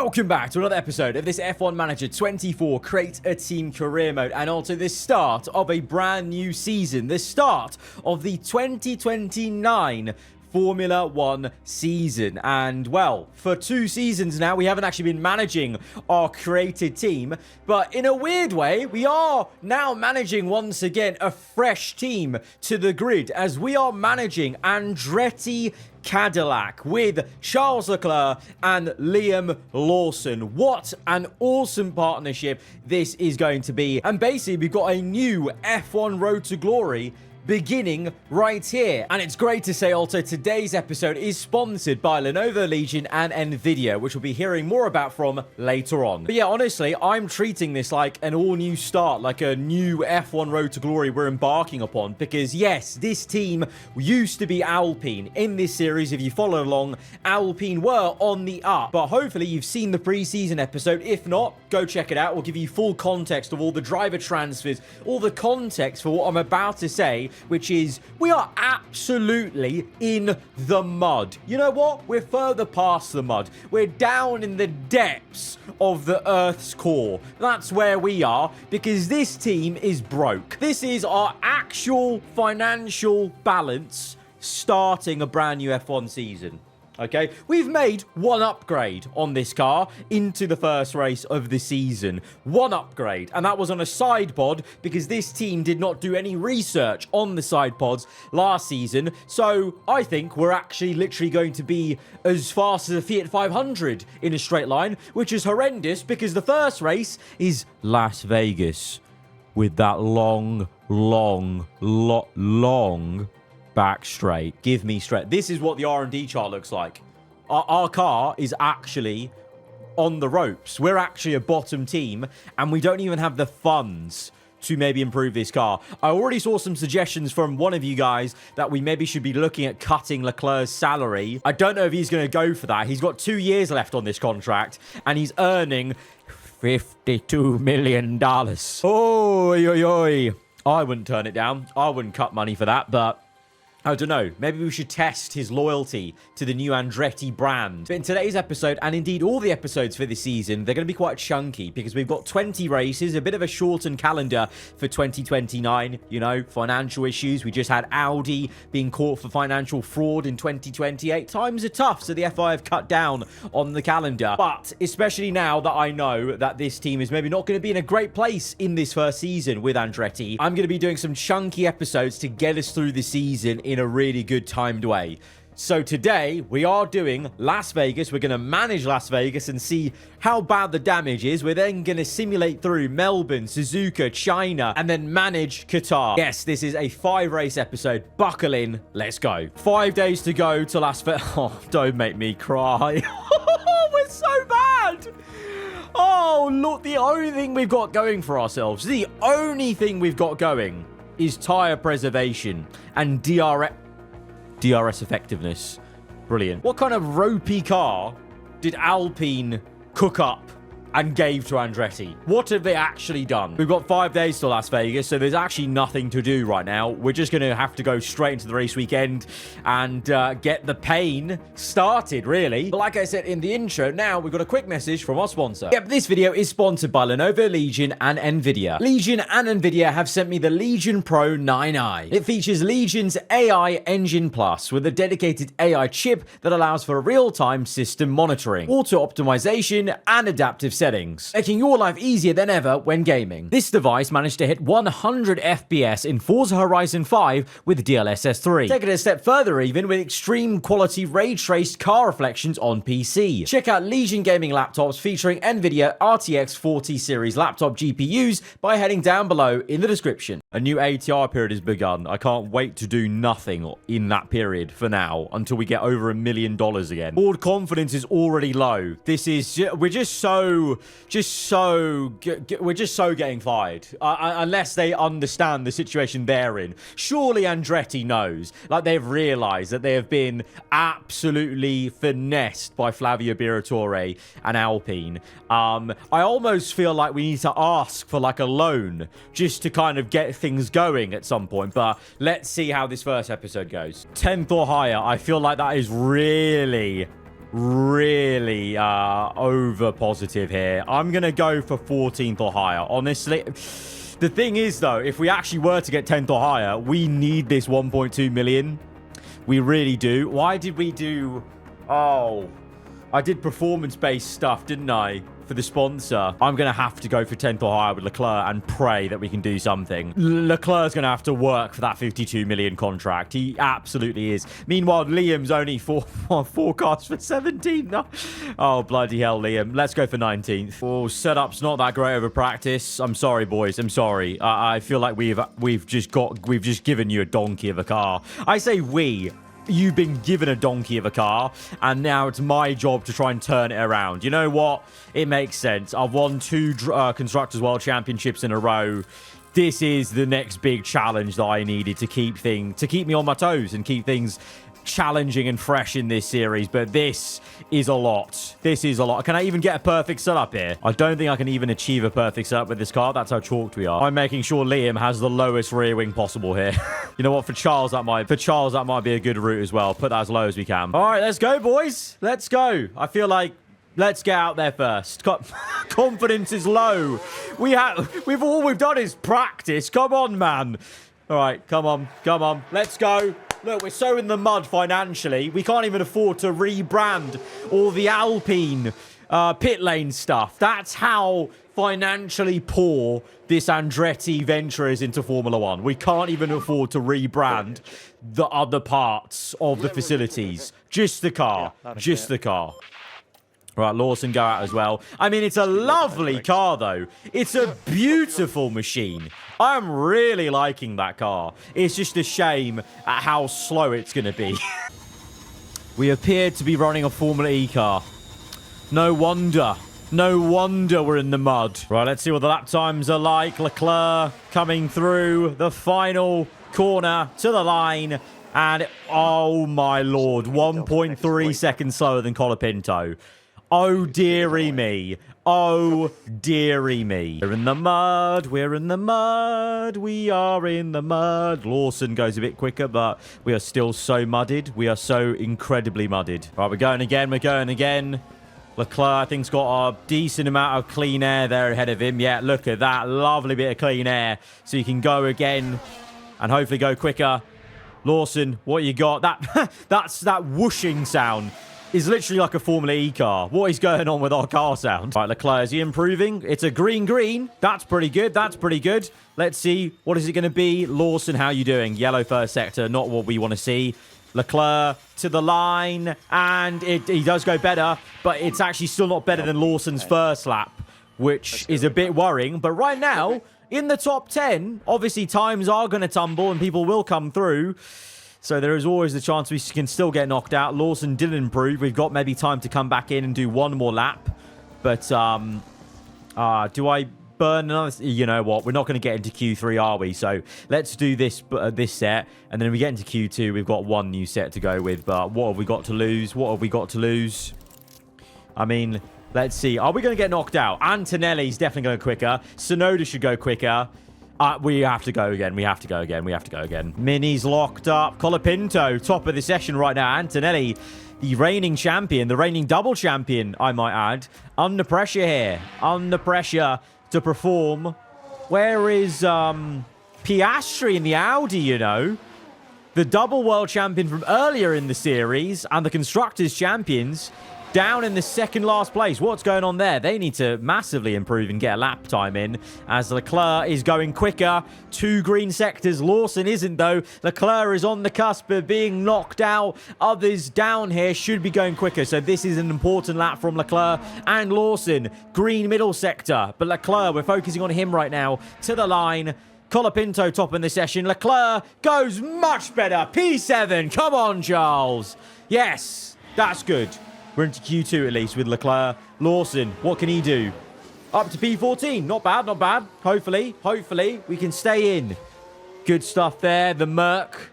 Welcome back to another episode of this F1 Manager 24 Create a Team career mode, and also the start of a brand new season, the start of the 2029 Formula 1 season. And well, for 2 seasons now, we haven't actually been managing our created team, but in a weird way, we are now managing once again a fresh team to the grid, as we are managing Andretti Cadillac with Charles Leclerc and Liam Lawson. What an awesome partnership this is going to be. And basically, we've got a new F1 Road to Glory beginning right here. And it's great to say also today's episode is sponsored by Lenovo Legion and Nvidia, which we'll be hearing more about from later on. But yeah, honestly, I'm treating this like an all-new start, like a new F1 Road to Glory we're embarking upon, because yes, this team used to be Alpine. In this series, if you follow along, Alpine were on the up, but hopefully you've seen the pre-season episode. If not, go check it out. We'll give you full context of all the driver transfers, all the context for what I'm about to say, which is we are absolutely in the mud. You know what? We're further past the mud. We're down in the depths of the Earth's core. That's where we are, because this team is broke. This is our actual financial balance starting a brand new F1 season. Okay, we've made one upgrade on this car into the first race of the season. One upgrade, and that was on a side pod, because this team did not do any research on the side pods last season. So I think we're actually literally going to be as fast as a Fiat 500 in a straight line, which is horrendous, because the first race is Las Vegas with that long back straight. Give me straight. This is what the R&D chart looks like. Our car is actually on the ropes. We're actually a bottom team, and we don't even have the funds to maybe improve this car. I already saw some suggestions from one of you guys that we maybe should be looking at cutting Leclerc's salary. I don't know if he's going to go for that. He's got 2 years left on this contract, and he's earning $52 million. Oi. I wouldn't turn it down. I wouldn't cut money for that, but I don't know. Maybe we should test his loyalty to the new Andretti brand. But in today's episode, and indeed all the episodes for this season, they're going to be quite chunky, because we've got 20 races, a bit of a shortened calendar for 2029. You know, financial issues. We just had Audi being caught for financial fraud in 2028. Times are tough, so the FI have cut down on the calendar. But especially now that I know that this team is maybe not going to be in a great place in this first season with Andretti, I'm going to be doing some chunky episodes to get us through the season in a really good timed way. So today we are doing Las Vegas. We're going to manage Las Vegas and see how bad the damage is. We're then going to simulate through Melbourne, Suzuka, China, and then manage Qatar. Yes, this is a 5-race episode. Buckle in. Let's go. 5 days to go to Las Vegas. Oh, don't make me cry. We're so bad. Oh, look, the only thing we've got going for ourselves, the only thing we've got going is tire preservation and DRS effectiveness. Brilliant. What kind of ropey car did Alpine cook up and gave to Andretti? What have they actually done? We've got 5 days to Las Vegas, so there's actually nothing to do right now. We're just going to have to go straight into the race weekend and get the pain started, really. But like I said in the intro, now we've got a quick message from our sponsor. Yep, this video is sponsored by Lenovo Legion and Nvidia. Legion and Nvidia have sent me the Legion Pro 9i. It features Legion's AI Engine Plus with a dedicated AI chip that allows for real-time system monitoring, auto-optimization, and adaptive settings, making your life easier than ever when gaming. This device managed to hit 100 FPS in Forza Horizon 5 with DLSS 3. Take it a step further even with extreme quality ray-traced car reflections on PC. Check out Legion gaming laptops featuring Nvidia RTX 40 series laptop GPUs by heading down below in the description. A new ATR period has begun. I can't wait to do nothing in that period for now until we get over $1 million again. Board confidence is already low. This is we're just so getting fired unless they understand the situation they're in. Surely Andretti knows, like they've realized that they have been absolutely finessed by Flavio Briatore and Alpine. I almost feel like we need to ask for like a loan just to kind of get things going at some point, but let's see how this first episode goes. 10th or higher. I feel like that is really really over positive here. I'm going to go for 14th or higher. Honestly, the thing is, though, if we actually were to get 10th or higher, we need this 1.2 million. We really do. Why did we do... Oh, I did performance-based stuff, didn't I? For the sponsor. I'm going to have to go for 10th or higher with Leclerc and pray that we can do something. Leclerc's going to have to work for that 52 million contract. He absolutely is. Meanwhile, Liam's only forecast for 17. No. Oh, bloody hell, Liam. Let's go for 19th. Oh, setup's not that great over practice. I'm sorry, boys. I'm sorry. I feel like we've just given you a donkey of a car. I say we. You've been given a donkey of a car, and now it's my job to try and turn it around. You know what? It makes sense. I've won 2 Constructors' World Championships in a row. This is the next big challenge that I needed to keep me on my toes and keep things challenging and fresh in this series. But this is a lot. This is a lot. Can I even get a perfect setup here? I don't think I can even achieve a perfect setup with this car. That's how chalked we are. I'm making sure Liam has the lowest rear wing possible here. You know what? For Charles, that might be a good route as well. Put that as low as we can. All right, let's go, boys. Let's go. I feel like let's get out there first. Confidence is low. All we've done is practice. Come on, man. All right, come on. Let's go. Look, we're so in the mud financially. We can't even afford to rebrand all the Alpine pit lane stuff. That's how financially poor this Andretti venture is into Formula One. We can't even afford to rebrand the other parts of the facilities. Just the car. Just the car. Right, Lawson go out as well. I mean, it's a lovely car, though. It's a beautiful machine. I'm really liking that car. It's just a shame at how slow it's going to be. We appear to be running a Formula E car. No wonder. No wonder we're in the mud. Right, let's see what the lap times are like. Leclerc coming through the final corner to the line. And, oh, my Lord, 1.3 seconds slower than Colapinto. Oh, dearie me. Oh, dearie me. We're in the mud. We're in the mud. We are in the mud. Lawson goes a bit quicker, but we are still so mudded. We are so incredibly mudded. Right, we're going again. We're going again. Leclerc, I think, has got a decent amount of clean air there ahead of him. Yeah, look at that. Lovely bit of clean air. So you can go again and hopefully go quicker. Lawson, what you got? That's that whooshing sound. Is literally like a Formula E car. What is going on with our car sound? Right, Leclerc, is he improving? It's a green. That's pretty good. That's pretty good. Let's see. What is it going to be? Lawson, how you doing? Yellow first sector. Not what we want to see. Leclerc to the line. And he does go better. But it's actually still not better than Lawson's first lap, which is a bit worrying. But right now, in the top 10, obviously times are going to tumble and people will come through. So there is always the chance we can still get knocked out. Lawson didn't improve. We've got maybe time to come back in and do one more lap. But do I burn another? You know what? We're not going to get into Q3, are we? So let's do this set. And then we get into Q2. We've got one new set to go with. But what have we got to lose? What have we got to lose? I mean, let's see. Are we going to get knocked out? Antonelli's definitely going quicker. Sonoda should go quicker. We have to go again. We have to go again. Mini's locked up. Colapinto, top of the session right now. Antonelli, the reigning champion, the reigning double champion, I might add. Under pressure here. Under pressure to perform. Where is Piastri in the Audi, you know? The double world champion from earlier in the series and the Constructors' champions down in the second last place. What's going on there? They need to massively improve and get a lap time in as Leclerc is going quicker. 2 green sectors. Lawson isn't, though. Leclerc is on the cusp of being knocked out. Others down here should be going quicker. So this is an important lap from Leclerc and Lawson. Green middle sector. But Leclerc, we're focusing on him right now. To the line. Colapinto top in the session. Leclerc goes much better. P7. Come on, Charles. Yes, that's good. We're into Q2 at least with Leclerc. Lawson, what can he do? Up to P14. Not bad, not bad. Hopefully we can stay in. Good stuff there. The Merc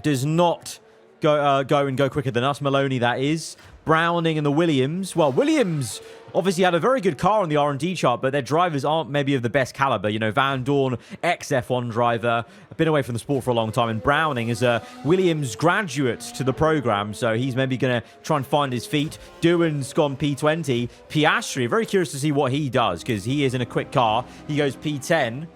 does not go quicker than us. Maloney, that is. Browning and the Williams. Well, Williams obviously had a very good car on the R&D chart, but their drivers aren't maybe of the best caliber. You know, Van Dorn, ex-F1 driver, been away from the sport for a long time, and Browning is a Williams graduate to the program, so he's maybe going to try and find his feet. Doohan's gone P20. Piastri, very curious to see what he does, because he is in a quick car. He goes P10.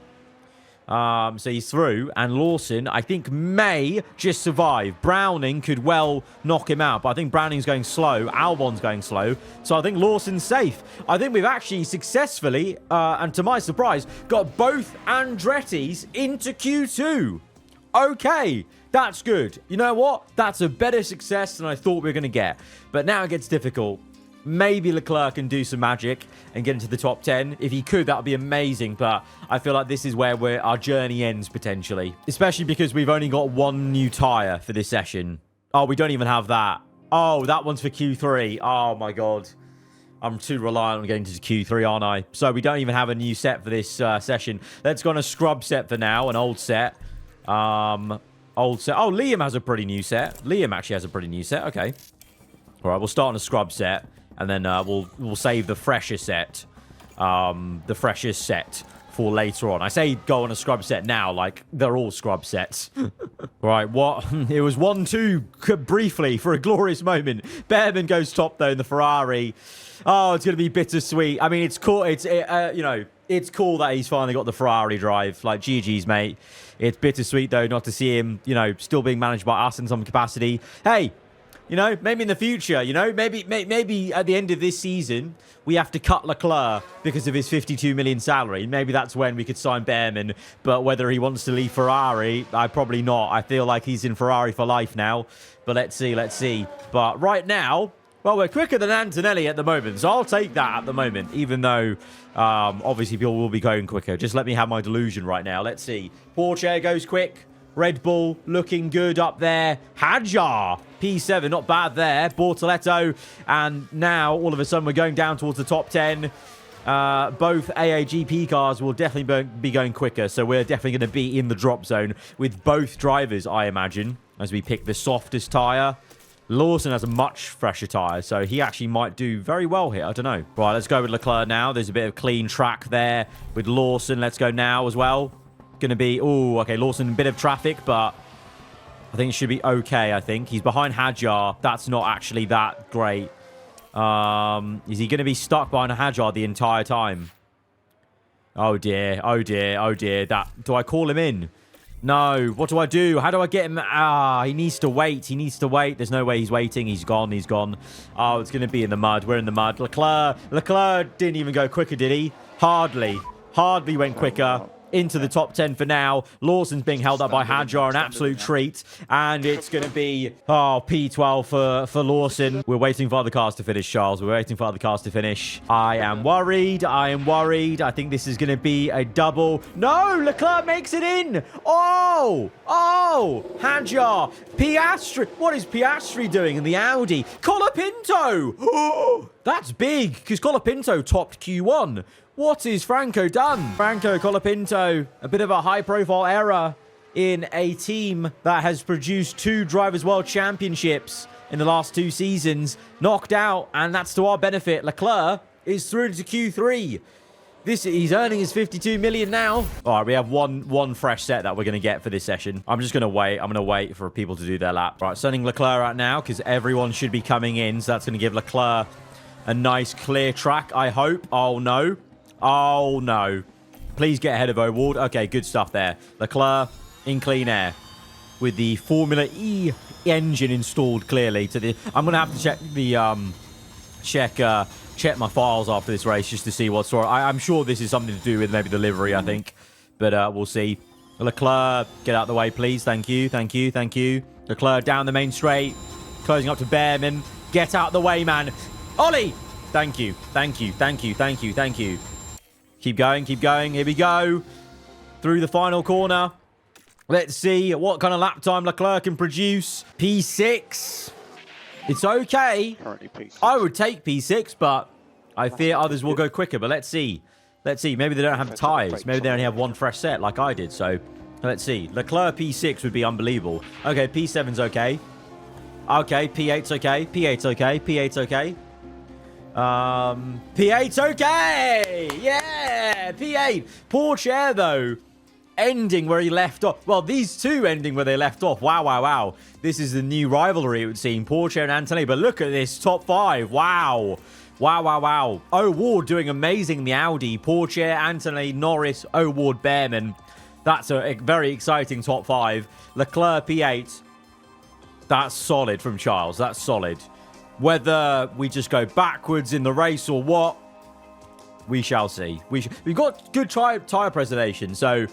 So he's through, and Lawson, I think, may just survive. Browning could well knock him out, but I think Browning's going slow. Albon's going slow, so I think Lawson's safe. I think we've actually successfully, and to my surprise, got both Andrettis into Q2. Okay, that's good. You know what? That's a better success than I thought we were going to get. But now it gets difficult. Maybe Leclerc can do some magic and get into the top 10. If he could, that would be amazing. But I feel like this is where our journey ends, potentially. Especially because we've only got one new tyre for this session. Oh, we don't even have that. Oh, that one's for Q3. Oh, my God. I'm too reliant on getting to Q3, aren't I? So we don't even have a new set for this session. Let's go on a scrub set for now, an old set. Old set. Oh, Liam has a pretty new set. Liam actually has a pretty new set. Okay. All right, we'll start on a scrub set. And then we'll save the freshest set. The freshest set for later on. I say go on a scrub set now, like they're all scrub sets. Right, what? It was 1-2 briefly for a glorious moment. Behrman goes top though in the Ferrari. Oh, it's gonna be bittersweet. I mean, it's cool. You know, it's cool that he's finally got the Ferrari drive. Like GG's, mate. It's bittersweet though not to see him, you know, still being managed by us in some capacity. Hey. You know, maybe in the future, you know, maybe at the end of this season, we have to cut Leclerc because of his 52 million salary. Maybe that's when we could sign Behrman. But whether he wants to leave Ferrari, probably not. I feel like he's in Ferrari for life now. But let's see. But right now, well, we're quicker than Antonelli at the moment. So I'll take that at the moment, even though obviously people will be going quicker. Just let me have my delusion right now. Let's see. Porsche goes quick. Red Bull looking good up there. Hadjar, P7, not bad there. Bortoletto, and now all of a sudden we're going down towards the top 10. Both AAGP cars will definitely be going quicker, so we're definitely going to be in the drop zone with both drivers, I imagine, as we pick the softest tyre. Lawson has a much fresher tyre, so he actually might do very well here. I don't know. Right, let's go with Leclerc now. There's a bit of clean track there with Lawson. Let's go now as well. Going to be, oh, okay, Lawson, a bit of traffic, but I think it should be okay, I think. He's behind Hadjar. That's not actually that great. Is he going to be stuck behind Hadjar the entire time? Oh, dear. Do I call him in? No. What do I do? How do I get him? He needs to wait. There's no way he's waiting. He's gone. Oh, it's going to be in the mud. We're in the mud. Leclerc didn't even go quicker, did he? Hardly went quicker. Into the top 10 for now. Lawson's being held up by Hadjar, an absolute treat. And it's going to be, P12 for Lawson. We're waiting for other cars to finish, Charles. We're waiting for other cars to finish. I am worried. I think this is going to be a double. No, Leclerc makes it in. Oh, Hadjar. Piastri. What is Piastri doing in the Audi? Colapinto. Oh, that's big, because Colapinto topped Q1. What is Franco done? Franco Colapinto, a bit of a high-profile error in a team that has produced 2 Drivers' World Championships in the last 2 seasons. Knocked out, and that's to our benefit. Leclerc is through to Q3. He's earning his 52 million now. All right, we have one fresh set that we're going to get for this session. I'm just going to wait. I'm going to wait for people to do their lap. Right, sending Leclerc out now because everyone should be coming in. So that's going to give Leclerc a nice clear track, I hope. Oh, no. Please get ahead of O'Ward. Okay, good stuff there. Leclerc in clean air with the Formula E engine installed clearly. I'm going to have to check the check my files after this race just to see what's wrong. I'm sure this is something to do with maybe the livery, I think. But we'll see. Leclerc, get out of the way, please. Thank you. Leclerc down the main straight. Closing up to Behrman. Get out of the way, man. Ollie! Thank you. Keep going. Here we go. Through the final corner. Let's see what kind of lap time Leclerc can produce. P6. It's okay. I would take P6, but I fear others will go quicker. But let's see. Maybe they don't have tyres. Maybe they only have one fresh set like I did. So let's see. Leclerc P6 would be unbelievable. Okay, P7's okay. Okay, P8's okay. P8, okay. Yeah, P8. Porsche, though, ending where he left off. Well, these two ending where they left off. Wow, wow, wow. This is the new rivalry, it would seem. Porsche and Anthony. But look at this top 5. Wow. Wow, wow, wow. O'Ward doing amazing in the Audi. Porsche, Anthony, Norris, O'Ward, Behrman. That's a very exciting top 5. Leclerc, P8. That's solid from Charles. That's solid. Whether we just go backwards in the race or what, we shall see. We've got good tyre preservation, so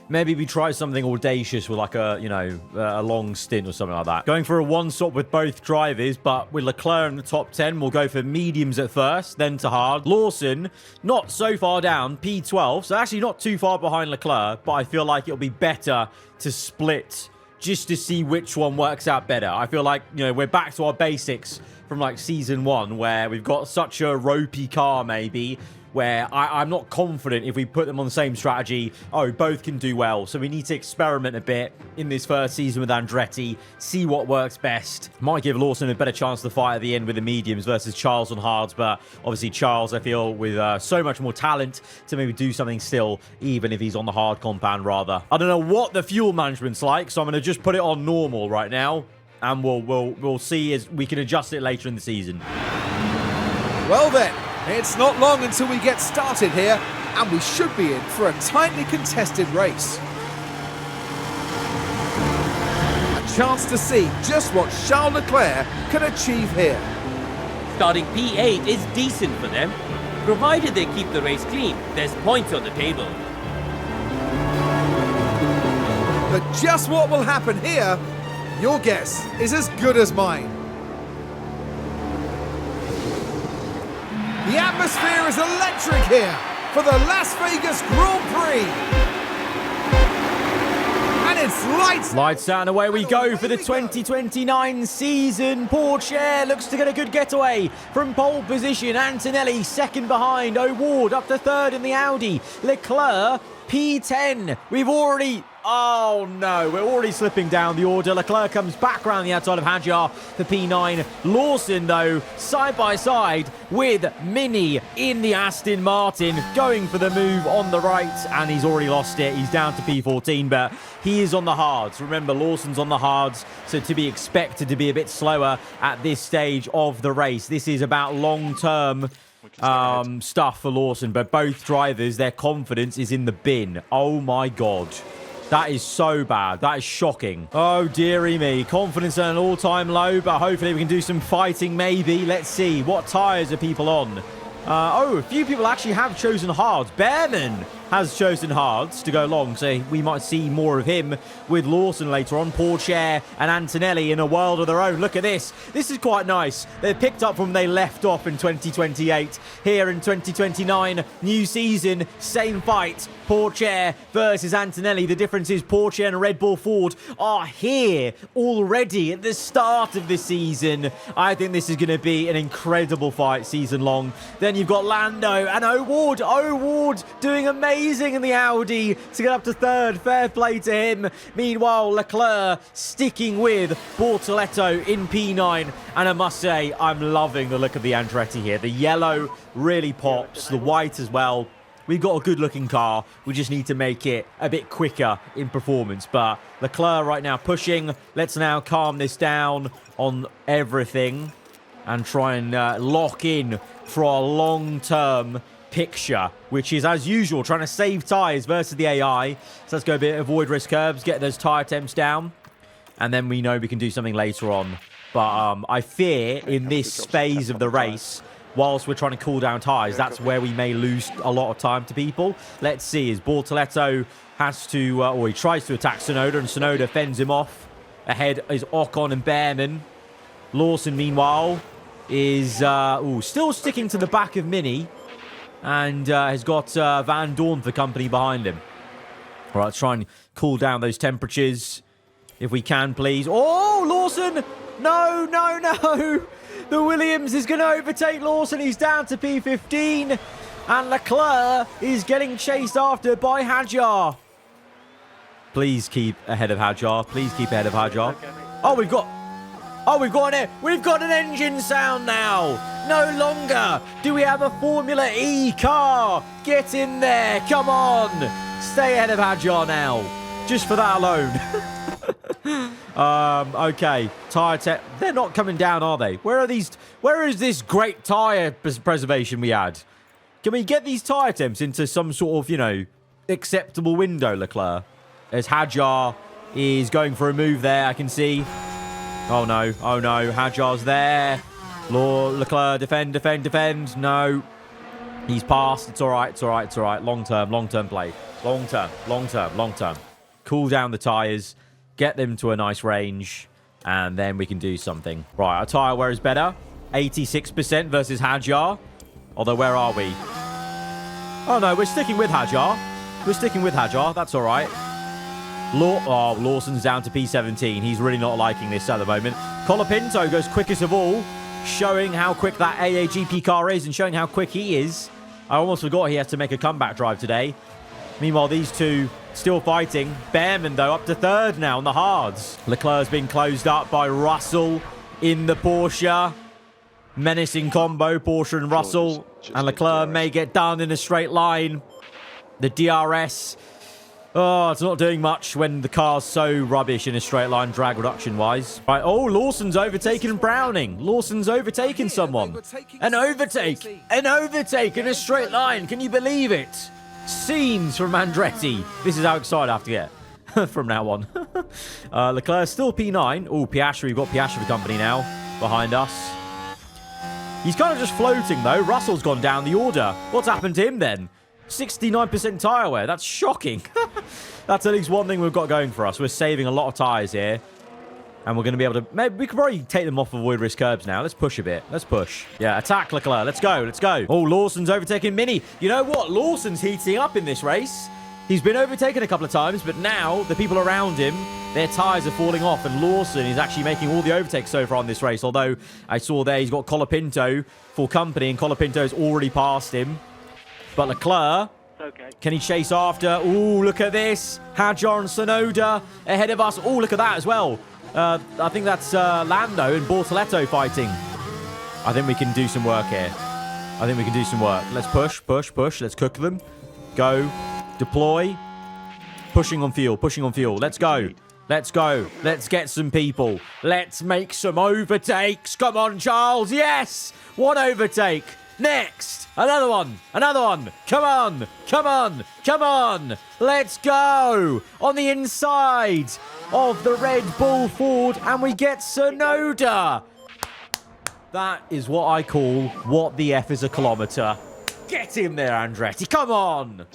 maybe we try something audacious with like a, you know, a long stint or something like that. Going for a one-stop with both drivers, but with Leclerc in the top 10, we'll go for mediums at first, then to hard. Lawson, not so far down, P12, so actually not too far behind Leclerc, but I feel like it'll be better to split just to see which one works out better. I feel like, you know, we're back to our basics from like season 1, where we've got such a ropey car maybe, where I'm not confident if we put them on the same strategy, both can do well. So we need to experiment a bit in this first season with Andretti, see what works best. Might give Lawson a better chance to fight at the end with the mediums versus Charles on hards, but obviously Charles, I feel, with so much more talent to maybe do something still, even if he's on the hard compound rather. I don't know what the fuel management's like, so I'm going to just put it on normal right now, and we'll see as we can adjust it later in the season. Well then, it's not long until we get started here, and we should be in for a tightly contested race. A chance to see just what Charles Leclerc can achieve here. Starting P8 is decent for them. Provided they keep the race clean, there's points on the table. But just what will happen here, your guess is as good as mine. The atmosphere is electric here for the Las Vegas Grand Prix. And it's lights. Lights out and away we go for the 2029 season. Porsche looks to get a good getaway from pole position. Antonelli second behind. O'Ward up to third in the Audi. Leclerc P10. We've already... Oh no, we're already slipping down the order. Leclerc comes back around the outside of Hadjar for P9. Lawson, though, side by side with Mini in the Aston Martin, going for the move on the right, and he's already lost it. He's down to P14, but he is on the hards. Remember, Lawson's on the hards, so to be expected to be a bit slower at this stage of the race. This is about long-term stuff for Lawson, but both drivers, their confidence is in the bin. Oh my God. That is so bad. That is shocking. Oh, dearie me. Confidence at an all-time low, but hopefully we can do some fighting maybe. Let's see. What tyres are people on? A few people actually have chosen hards. Behrman has chosen hards to go long, so we might see more of him with Lawson later on. Porsche and Antonelli in a world of their own. Look at this. This is quite nice. They're picked up from when they left off in 2028. Here in 2029, new season, same fight. Porsche versus Antonelli. The difference is Porsche and Red Bull Ford are here already at the start of the season. I think this is going to be an incredible fight season long. Then you've got Lando and O'Ward. O'Ward doing amazing in the Audi to get up to third. Fair play to him. Meanwhile, Leclerc sticking with Bortoletto in P9. And I must say, I'm loving the look of the Andretti here. The yellow really pops. The white as well. We've got a good-looking car. We just need to make it a bit quicker in performance. But Leclerc right now pushing. Let's now calm this down on everything and try and lock in for our long-term picture, which is, as usual, trying to save tyres versus the AI. So let's go a bit, avoid risk curbs, get those tyre temps down, and then we know we can do something later on. But I fear in this phase of the race, whilst we're trying to cool down tyres, that's where we may lose a lot of time to people. Let's see, as Bortoletto has to, or he tries to attack Tsunoda, and Tsunoda fends him off. Ahead is Ocon and Behrman. Lawson, meanwhile, is still sticking to the back of Mini, and has got Van Dorn for company behind him. All right, let's try and cool down those temperatures, if we can, please. Oh, Lawson! No, no, no! The Williams is going to overtake Lawson. He's down to P15. And Leclerc is getting chased after by Hadjar. Please keep ahead of Hadjar. Please keep ahead of Hadjar. Oh, we've got an engine sound now. No longer do we have a Formula E car. Get in there. Come on. Stay ahead of Hadjar now. Just for that alone. Okay. Tyre tech. They're not coming down, are they? Where are these? Where is this great tyre preservation we had? Can we get these tyre temps into some sort of, you know, acceptable window, Leclerc? As Hadjar is going for a move there, I can see. Oh, no. Oh, no. Hadjar's there. Leclerc, defend, defend, defend. No. He's passed. It's all right. It's all right. It's all right. Long-term play. Long-term. Cool down the tyres. Get them to a nice range. And then we can do something. Right, our tyre wear is better. 86% versus Hadjar. Although, where are we? Oh, no. We're sticking with Hadjar. That's all right. Lawson's down to P17. He's really not liking this at the moment. Colapinto goes quickest of all, showing how quick that AAGP car is and showing how quick he is. I almost forgot he has to make a comeback drive today. Meanwhile, these two still fighting. Behrman, though, up to third now on the hards. Leclerc's being closed up by Russell in the Porsche. Menacing combo, Porsche and Russell. And Leclerc may get done in a straight line. The DRS... Oh, it's not doing much when the car's so rubbish in a straight line drag reduction-wise. Right, oh, Lawson's overtaken Browning. Lawson's overtaken someone. An overtake in a straight line. Can you believe it? Scenes from Andretti. This is how excited I have to get from now on. Leclerc still P9. Oh, Piastri. We've got Piastri company now behind us. He's kind of just floating, though. Russell's gone down the order. What's happened to him, then? 69% tyre wear. That's shocking. That's at least one thing we've got going for us. We're saving a lot of tyres here. And we're going to be able to... Maybe we could probably take them off of avoid risk curbs now. Let's push a bit. Let's push. Yeah, attack Leclerc. Let's go. Let's go. Oh, Lawson's overtaking Mini. You know what? Lawson's heating up in this race. He's been overtaken a couple of times, but now the people around him, their tyres are falling off, and Lawson is actually making all the overtakes so far on this race. Although I saw there he's got Colapinto for company, and Colapinto's already passed him. But Leclerc, can he chase after? Ooh, look at this. Hadjar and Sonoda ahead of us. Ooh, look at that as well. I think that's Lando and Bortoletto fighting. I think we can do some work here. Let's push. Let's cook them. Go. Deploy. Pushing on fuel. Let's go. Let's get some people. Let's make some overtakes. Come on, Charles. Yes. One overtake. Next. Another one. Come on. Let's go. On the inside of the Red Bull Ford, and we get Sonoda. That is what I call what the F is a kilometre. Get in there, Andretti. Come on.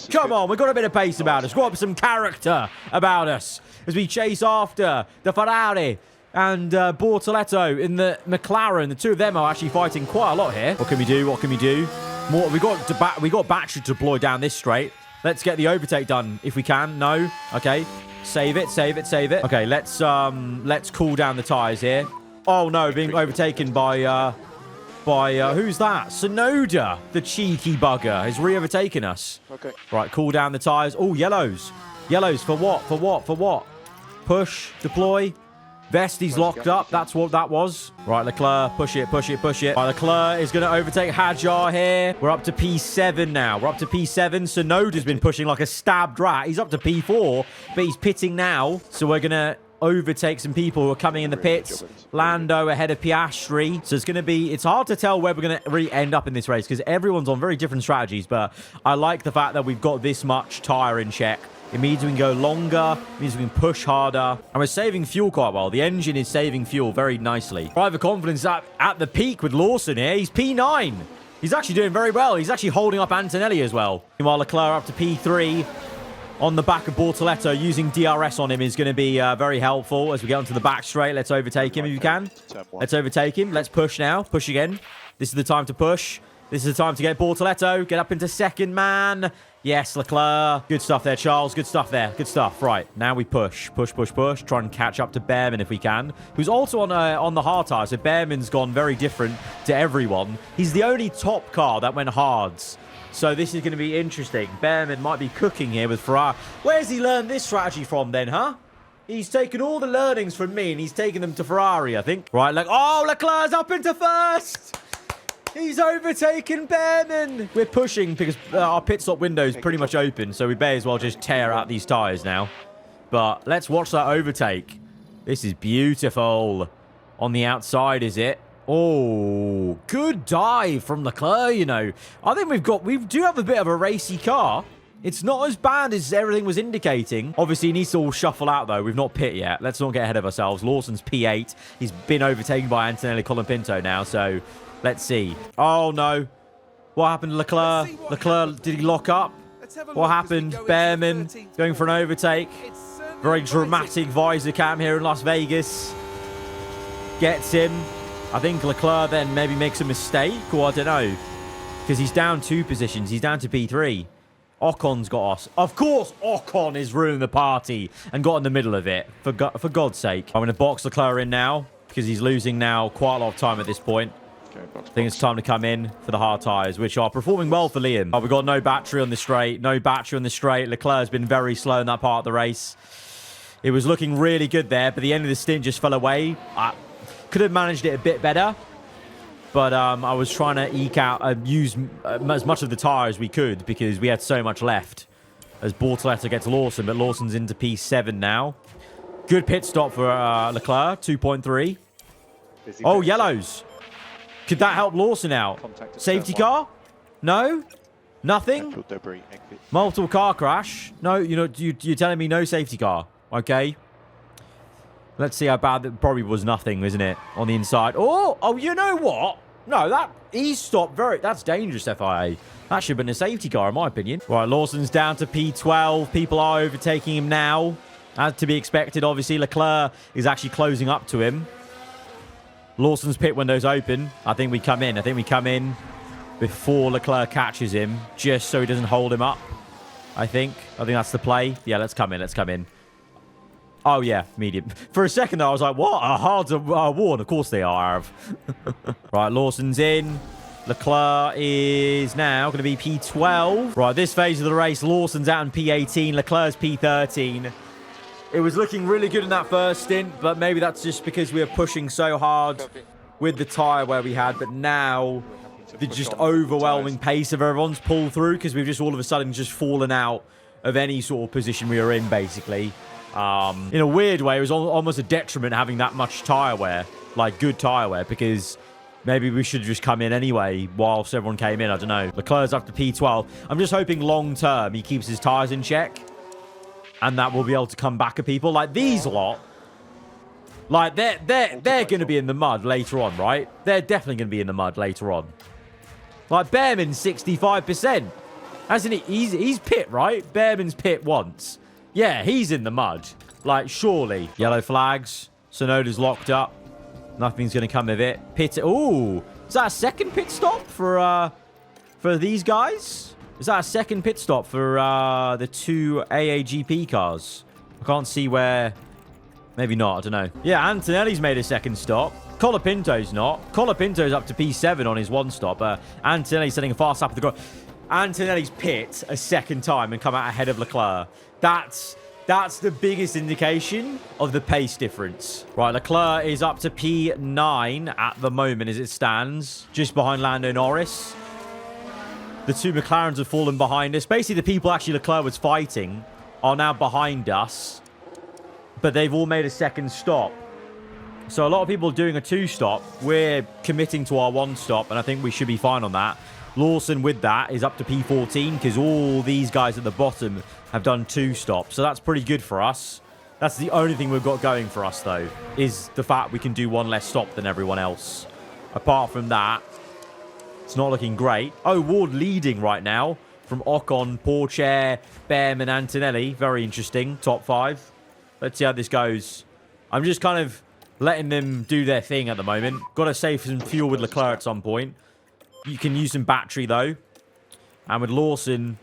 We've got a bit of pace about us. Got some character about us as we chase after the Ferrari and Bortoletto in the McLaren. The two of them are actually fighting quite a lot here. What can we do? More. We got battery to deploy down this straight. Let's get the overtake done if we can. No. Okay. Save it. Okay, let's cool down the tyres here. Oh no, being overtaken by who's that? Sonoda, the cheeky bugger, has re-overtaken us. Okay. Right, cool down the tyres. Oh, yellows. For what? Push, deploy. Vesti's locked up. That's what that was. Right, Leclerc, push it. Right, Leclerc is going to overtake Hadjar here. We're up to P7 now. Sonoda's been pushing like a stabbed rat. He's up to P4, but he's pitting now. So we're going to overtake some people who are coming in the pits. Lando ahead of Piastri. So it's hard to tell where we're going to really end up in this race because everyone's on very different strategies. But I like the fact that we've got this much tyre in check. It means we can go longer. It means we can push harder. And we're saving fuel quite well. The engine is saving fuel very nicely. Driver confidence at the peak with Lawson here. He's P9. He's actually doing very well. He's actually holding up Antonelli as well. Meanwhile, Leclerc up to P3. On the back of Bortoletto, using DRS on him is going to be very helpful as we get onto the back straight. Let's overtake him if you can. Let's overtake him. Let's push now. Push again. This is the time to push. This is the time to get Bortoletto. Get up into second man. Yes, Leclerc. Good stuff there, Charles. Good stuff there. Good stuff. Right, now we push. Push. Try and catch up to Behrman if we can. Who's also on the hard tyre. So Behrman's gone very different to everyone. He's the only top car that went hards. So this is going to be interesting. Behrman might be cooking here with Ferrari. Where's he learned this strategy from then, huh? He's taken all the learnings from me and he's taken them to Ferrari, I think. Right, oh, Leclerc's up into first. He's overtaken Behrman. We're pushing because our pit stop window is pretty much open, so we may as well just tear out these tyres now. But let's watch that overtake. This is beautiful. On the outside, is it? Oh, good dive from Leclerc, you know. I think we do have a bit of a racy car. It's not as bad as everything was indicating. Obviously, he needs to all shuffle out, though. We've not pit yet. Let's not get ahead of ourselves. Lawson's P8. He's been overtaken by Antonelli Colapinto now, so let's see. Oh, no. What happened to Leclerc? Leclerc, did he lock up? What happened? Behrman going for an overtake. Very dramatic visor cam here in Las Vegas. Gets him. I think Leclerc then maybe makes a mistake, or I don't know. Because he's down 2 positions. He's down to P3. Ocon's got us. Of course, Ocon is ruining the party and got in the middle of it. For God's sake. I'm going to box Leclerc in now because he's losing now quite a lot of time at this point. I think it's time to come in for the hard tyres, which are performing well for Liam. Oh, we've got no battery on the straight. No battery on the straight. Leclerc's been very slow in that part of the race. It was looking really good there, but the end of the stint just fell away. Could have managed it a bit better, but I was trying to eke out, use as much of the tyre as we could because we had so much left as Bortoleto gets Lawson, but Lawson's into P7 now. Good pit stop for Leclerc, 2.3. Oh, yellows. Could that help Lawson out? Safety car? No? Nothing? Multiple car crash? No, you're telling me no safety car. Okay. Let's see how bad that probably was. Nothing, isn't it? On the inside. Oh, you know what? No, he stopped very... That's dangerous, FIA. That should have been a safety car, in my opinion. Right, Lawson's down to P12. People are overtaking him now. As to be expected, obviously. Leclerc is actually closing up to him. Lawson's pit window's open. I think we come in before Leclerc catches him, just so he doesn't hold him up. I think that's the play. Yeah, let's come in. Oh, yeah, medium. For a second, I was like, what? A hard warn. Of course they are, Arav. Right, Lawson's in. Leclerc is now going to be P12. Right, this phase of the race, Lawson's out in P18. Leclerc's P13. It was looking really good in that first stint, but maybe that's just because we were pushing so hard with the tyre where we had. But now, the just overwhelming pace of everyone's pulled through because we've just all of a sudden just fallen out of any sort of position we were in, basically. In a weird way, it was almost a detriment having that much tyre wear, like good tyre wear, because maybe we should have just come in anyway whilst everyone came in. I don't know. Leclerc's up to P12. I'm just hoping long-term he keeps his tyres in check and that we'll be able to come back at people. Like these lot, like they're going to be in the mud later on, right? They're definitely going to be in the mud later on. Like Behrman's 65%. Hasn't he? He's pit, right? Behrman's pit once. Yeah, he's in the mud. Like, surely. Yellow flags. Sonoda's locked up. Nothing's going to come of it. Pit. Ooh. Is that a second pit stop for these guys? Is that a second pit stop for the 2 AAGP cars? I can't see where... Maybe not. I don't know. Yeah, Antonelli's made a second stop. Colapinto's not. Colapinto's up to P7 on his one stop. Antonelli's setting a fast lap of the ground. Antonelli's pit a second time and come out ahead of Leclerc. That's the biggest indication of the pace difference. Right, Leclerc is up to P9 at the moment as it stands, just behind Lando Norris. The 2 McLarens have fallen behind us. Basically, the people actually Leclerc was fighting are now behind us, but they've all made a second stop. So a lot of people are doing a 2-stop. We're committing to our 1-stop, and I think we should be fine on that. Lawson with that is up to P14 because all these guys at the bottom have done 2 stops. So that's pretty good for us. That's the only thing we've got going for us, though, is the fact we can do 1 less stop than everyone else. Apart from that, it's not looking great. Oh, Ward leading right now from Ocon, Pourchaire, Behrman, Antonelli. Very interesting. Top 5. Let's see how this goes. I'm just kind of letting them do their thing at the moment. Got to save some fuel with Leclerc at some point. You can use some battery, though. And with Lawson,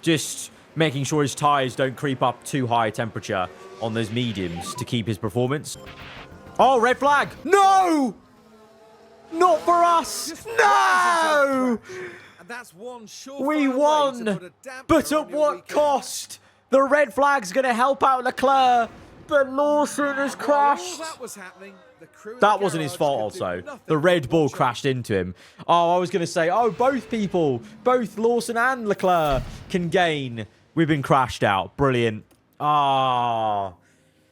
just making sure his tyres don't creep up too high temperature on those mediums to keep his performance. Oh, red flag! No! Not for us! No! We won! But at what cost? The red flag's going to help out Leclerc, but Lawson has crashed. While that was happening, the crew in That the wasn't his garage fault could do also. nothing The Red but Bull watch on. crashed into him. Oh, I was going to say, oh, both people, both Lawson and Leclerc can gain. We've been crashed out. Brilliant. Ah,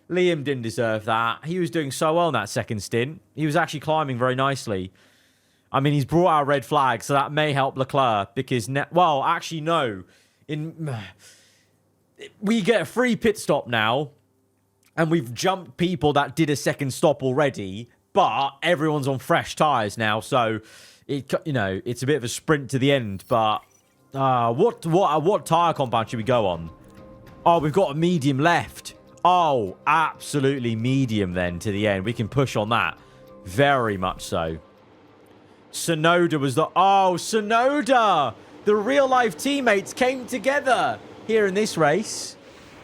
Liam didn't deserve that. He was doing so well in that second stint. He was actually climbing very nicely. I mean, he's brought out a red flag, so that may help Leclerc because, well, actually, no. We get a free pit stop now, and we've jumped people that did a second stop already, but everyone's on fresh tyres now, so it's a bit of a sprint to the end. But what tyre compound should we go on? Oh, we've got a medium left. Oh, absolutely medium then to the end. We can push on that. Very much so. Sonoda was Sonoda! The real-life teammates came together here in this race.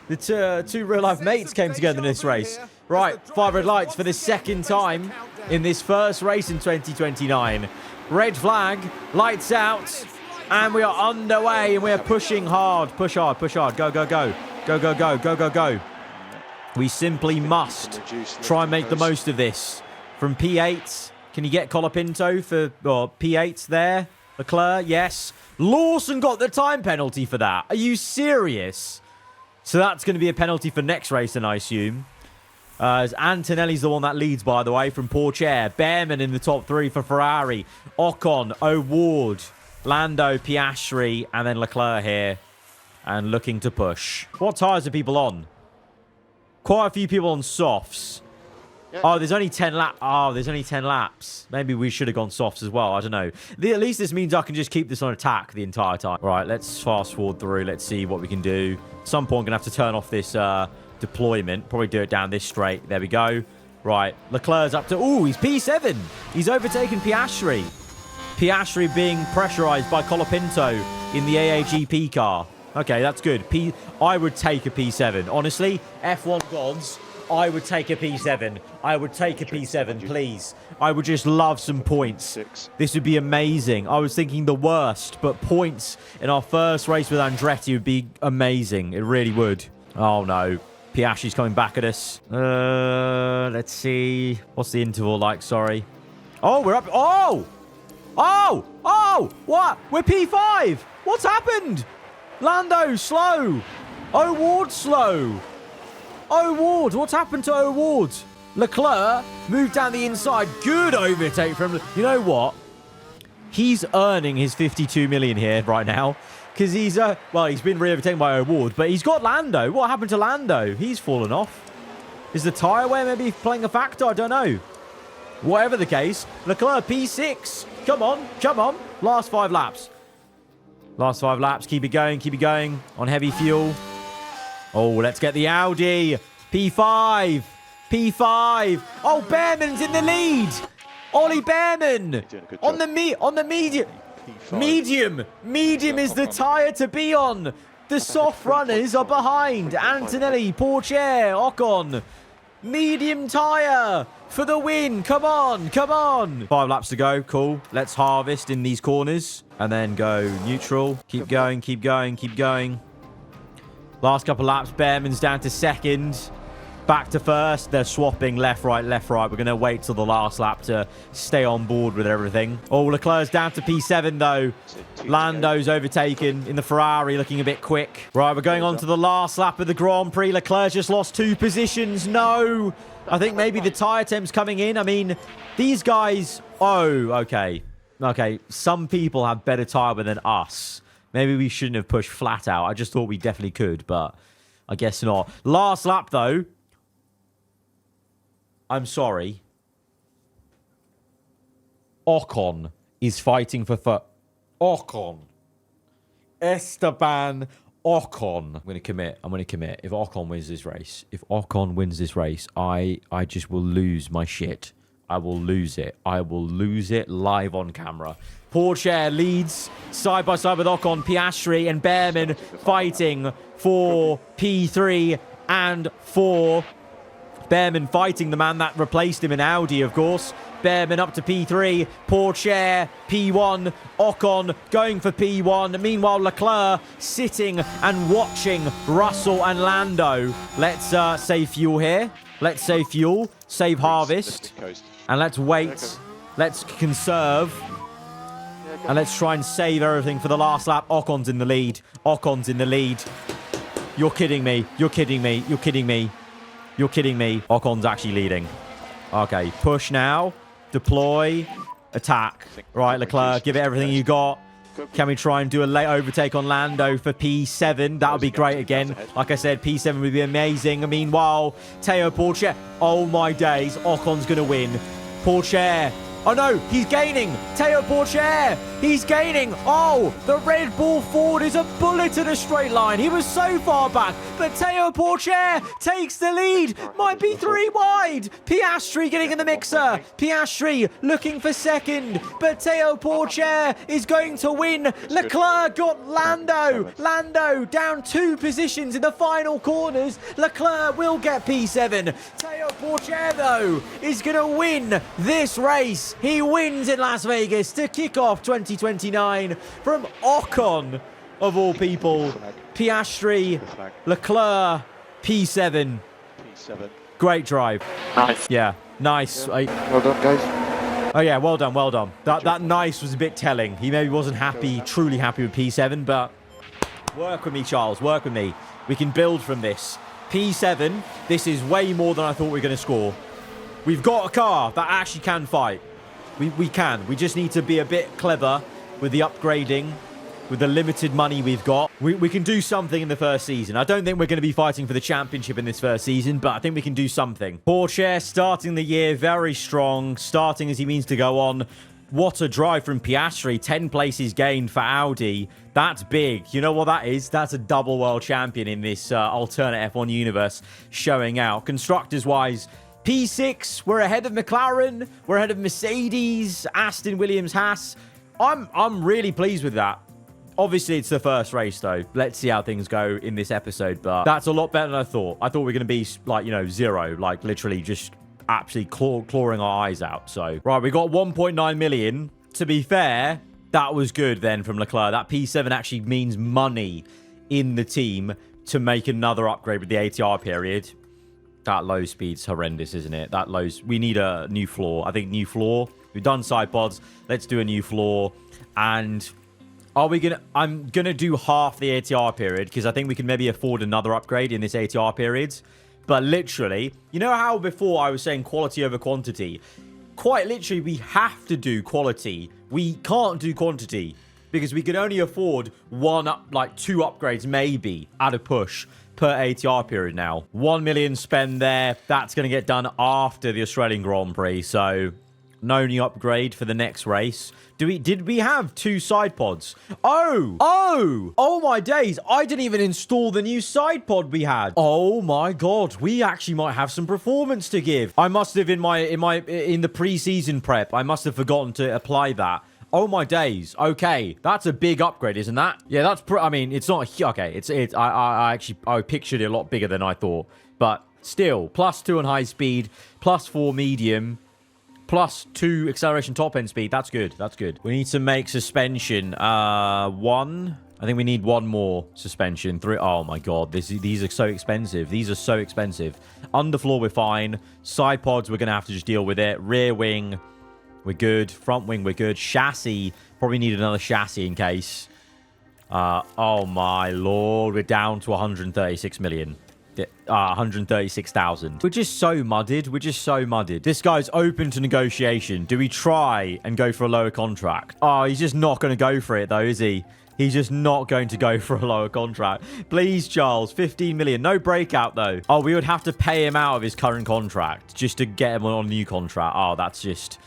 The two real-life mates came together in this race. Right, 5 red lights for the second time in this first race in 2029. Red flag, lights out, and we are underway, and we are pushing hard. Push hard, push hard. Go, go, go. Go, go, go, go, go, go. We simply must try and make the most of this. From P8, can you get Colapinto for P8 there? Leclerc, yes. Lawson got the time penalty for that. Are you serious? So that's going to be a penalty for next race, then, I assume. As Antonelli's the one that leads, by the way, from Porcher. Behrman in the top 3 for Ferrari. Ocon, O'Ward, Lando, Piastri, and then Leclerc here. And looking to push. What tyres are people on? Quite a few people on softs. Yeah. Oh, there's only 10 laps. Oh, there's only 10 laps. Maybe we should have gone softs as well. I don't know. At least this means I can just keep this on attack the entire time. Right, let's fast forward through. Let's see what we can do. At some point, I'm going to have to turn off this deployment. Probably do it down this straight. There we go. Right, Leclerc's up to... Ooh, he's P7. He's overtaken Piastri. Piastri being pressurized by Colapinto in the AAGP car. Okay, that's good. I would take a P7. Honestly, F1 gods, I would take a P7. I would take a P7, please. I would just love some points. This would be amazing. I was thinking the worst, but points in our first race with Andretti would be amazing. It really would. Oh, no. Piastri's coming back at us. Let's see. What's the interval like? Sorry. Oh, we're up. Oh! Oh! Oh! What? We're P5! What's happened? Lando, slow. O'Ward, slow. O'Ward, what's happened to O'Ward? Leclerc moved down the inside. Good overtake from... You know what? He's earning his 52 million here right now. Because he's... well, he's been re-overtaken by O'Ward. But he's got Lando. What happened to Lando? He's fallen off. Is the tyre wear maybe playing a factor? I don't know. Whatever the case. Leclerc, P6. Come on. Come on. Last 5 laps. Last 5 laps. Keep it going on heavy fuel. Oh, let's get the Audi. P5. P5. Oh, Behrman's in the lead. Ollie Behrman. On the medium. Medium is the tyre to be on. The soft runners are behind. Antonelli, Porcher, Ocon. Medium tyre for the win. Come on. Come on. 5 laps to go. Cool. Let's harvest in these corners. And then go neutral. Keep going. Keep going. Keep going. Last couple laps. Behrman's down to second. Back to first. They're swapping left, right, left, right. We're going to wait till the last lap to stay on board with everything. Oh, Leclerc's down to P7, though. Lando's overtaken in the Ferrari, looking a bit quick. Right, we're going on to the last lap of the Grand Prix. Leclerc just lost 2 positions. No. I think maybe the tyre temp's coming in. I mean, these guys... Oh, okay. Okay, some people have better tyre than us. Maybe we shouldn't have pushed flat out. I just thought we definitely could, but I guess not. Last lap, though. I'm sorry. Ocon is fighting for... Ocon. Esteban Ocon. I'm going to commit. I'm going to commit. If Ocon wins this race, I just will lose my shit. I will lose it. I will lose it live on camera. Porcher leads side by side with Ocon, Piastri and Behrman fighting for P3 and 4. Behrman fighting the man that replaced him in Audi, of course. Behrman up to P3. Pourchaire, P1. Ocon going for P1. Meanwhile, Leclerc sitting and watching Russell and Lando. Let's save fuel here. Let's save fuel. Save harvest. And let's wait. Let's conserve. And let's try and save everything for the last lap. Ocon's in the lead. Ocon's in the lead. You're kidding me. You're kidding me. You're kidding me. You're kidding me. Ocon's actually leading. Okay, push now. Deploy. Attack. Right, Leclerc, give it everything you got. Can we try and do a late overtake on Lando for P7? That would be great again. Like I said, P7 would be amazing. Meanwhile, Teo Pourchaire. Oh my days. Ocon's going to win. Pourchaire. Oh no, he's gaining. Teo Pourchaire. He's gaining. Oh, the Red Bull Ford is a bullet in a straight line. He was so far back. But Teo Pourchaire takes the lead. Might be 3 wide. Piastri getting in the mixer. Piastri looking for second. But Teo Pourchaire is going to win. Leclerc got Lando. Lando down 2 positions in the final corners. Leclerc will get P7. Teo Pourchaire, though, is going to win this race. He wins in Las Vegas to kick off 2029 from Ocon, of all people. Piastri, Leclerc, P7. Great drive. Nice. Yeah, nice. Well done, guys. Oh, yeah, well done, well done. That nice was a bit telling. He maybe wasn't happy, truly happy with P7, but work with me, Charles, work with me. We can build from this. P7, this is way more than I thought we were going to score. We've got a car that actually can fight. We can. We just need to be a bit clever with the upgrading, with the limited money we've got. We can do something in the first season. I don't think we're going to be fighting for the championship in this first season, but I think we can do something. Pourchaire starting the year very strong, starting as he means to go on. What a drive from Piastri. 10 places gained for Audi. That's big. You know what that is? That's a double world champion in this alternate F1 universe showing out. Constructors-wise, P6, we're ahead of McLaren, we're ahead of Mercedes, Aston Williams, Haas. I'm really pleased with that. Obviously, it's the first race, though. Let's see how things go in this episode, but that's a lot better than I thought. I thought we were going to be, like, 0, like, literally just absolutely clawing our eyes out. So, right, we got 1.9 million. To be fair, that was good then from Leclerc. That P7 actually means money in the team to make another upgrade with the ATR period. That low speed's horrendous, isn't it? That low... We need a new floor. I think new floor. We've done side pods. Let's do a new floor. And are we going to... I'm going to do half the ATR period because I think we can maybe afford another upgrade in this ATR period. But literally, you know how before I was saying quality over quantity? Quite literally, we have to do quality. We can't do quantity because we can only afford 2 upgrades maybe at a push per ATR period now. 1 million spend there. That's going to get done after the Australian Grand Prix. So no new upgrade for the next race. Did we have 2 side pods? Oh my days. I didn't even install the new side pod we had. Oh my God. We actually might have some performance to give. I must have in the preseason prep, I must have forgotten to apply that. Oh my days. Okay, that's a big upgrade, isn't that? Yeah, that's I mean, it's not okay. I pictured it a lot bigger than I thought, but still, +2 on high speed, +4 medium, +2 acceleration top end speed. That's good. That's good. We need to make suspension 1. I think we need 1 more suspension. 3. Oh my God, these are so expensive. These are so expensive. Underfloor, we're fine. Side pods, we're gonna have to just deal with it. Rear wing, we're good. Front wing, we're good. Chassis, probably need another chassis in case. Oh my Lord, we're down to 136 million. 136,000. We're just so mudded. We're just so mudded. This guy's open to negotiation. Do we try and go for a lower contract? Oh, he's just not going to go for it though, is he? He's just not going to go for a lower contract. Please, Charles. 15 million. No breakout, though. Oh, we would have to pay him out of his current contract just to get him on a new contract. Oh, that's just...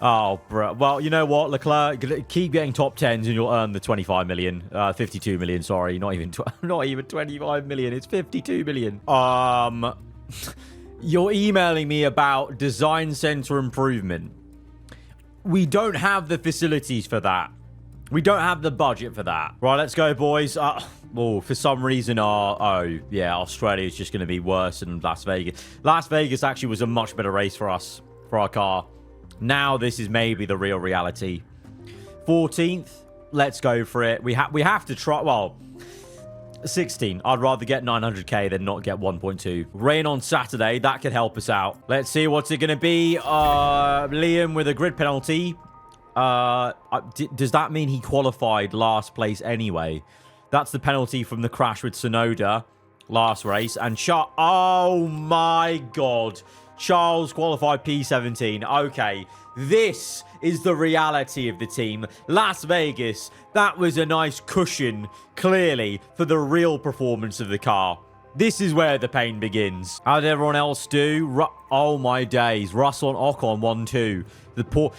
Oh, bro. Well, you know what, Leclerc, keep getting top 10s and you'll earn the 25 million. 52 million, sorry. Not even 25 million. It's 52 million. You're emailing me about design center improvement. We don't have the facilities for that. We don't have the budget for that. Right, let's go, boys. For some reason, Australia is just going to be worse than Las Vegas. Las Vegas actually was a much better race for us, for our car. Now this is maybe the real reality. 14th. Let's go for it. We have to try. Well, 16. I'd rather get 900k than not get 1.2. Rain on Saturday. That could help us out. Let's see. What's it going to be? Liam with a grid penalty. Does that mean he qualified last place anyway? That's the penalty from the crash with Sonoda last race. And oh my God. Charles qualified P17. Okay. This is the reality of the team. Las Vegas, that was a nice cushion, clearly, for the real performance of the car. This is where the pain begins. How did everyone else do? Oh my days. Russell and Ocon 1-2.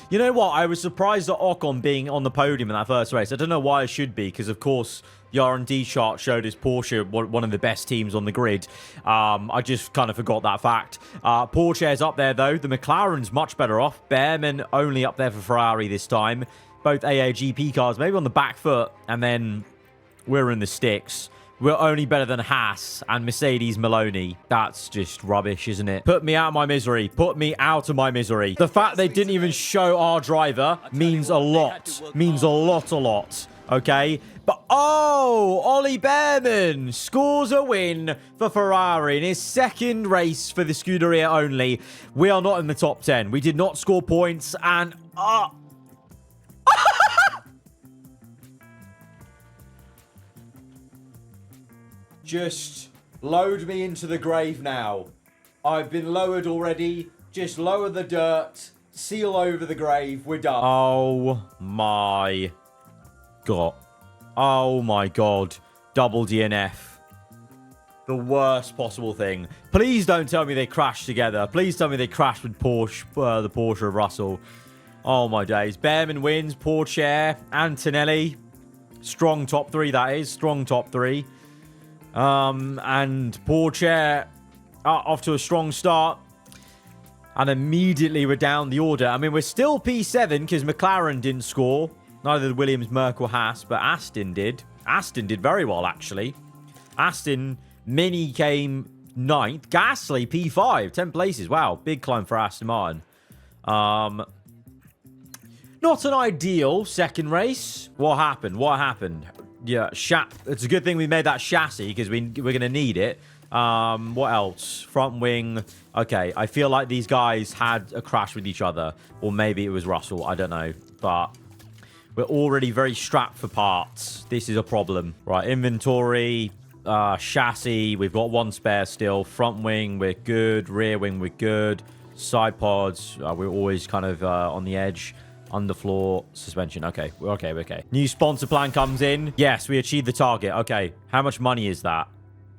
You know what? I was surprised at Ocon being on the podium in that first race. I don't know why I should be, because of course the R&D chart showed us Porsche one of the best teams on the grid. I just kind of forgot that fact. Porsche's up there though. The McLaren's much better off. Behrman only up there for Ferrari this time. Both AAGP cars maybe on the back foot, and then we're in the sticks. We're only better than Haas and Mercedes Maloney. That's just rubbish, isn't it? Put me out of my misery. Put me out of my misery. The fact they didn't even show our driver means a lot. Means a lot. Okay? But, oh, Ollie Behrman scores a win for Ferrari in his second race for the Scuderia only. We are not in the top 10. We did not score points, and... Just load me into the grave now. I've been lowered already. Just lower the dirt. Seal over the grave. We're done. Oh my God. Oh my God. Double DNF. The worst possible thing. Please don't tell me they crashed together. Please tell me they crashed with Porsche, the Porsche of Russell. Oh my days. Behrman wins. Porsche. Antonelli. Strong top three, that is. Strong top three. And Porsche off to a strong start. And immediately we're down the order. I mean, we're still P7 because McLaren didn't score. Neither did Williams, Merck, or Haas, but Aston did. Aston did very well, actually. Aston Mini came 9th. Gasly, P5. 10 places. Wow. Big climb for Aston Martin. Not an ideal second race. What happened? Yeah, it's a good thing we made that chassis because we're going to need it. What else? Front wing. Okay, I feel like these guys had a crash with each other. Or maybe it was Russell. I don't know. But we're already very strapped for parts. This is a problem. Right, inventory, chassis. We've got one spare still. Front wing, we're good. Rear wing, we're good. Side pods, we're always kind of on the edge. Underfloor, suspension. Okay, we're okay. New sponsor plan comes in. Yes, we achieved the target. Okay, how much money is that?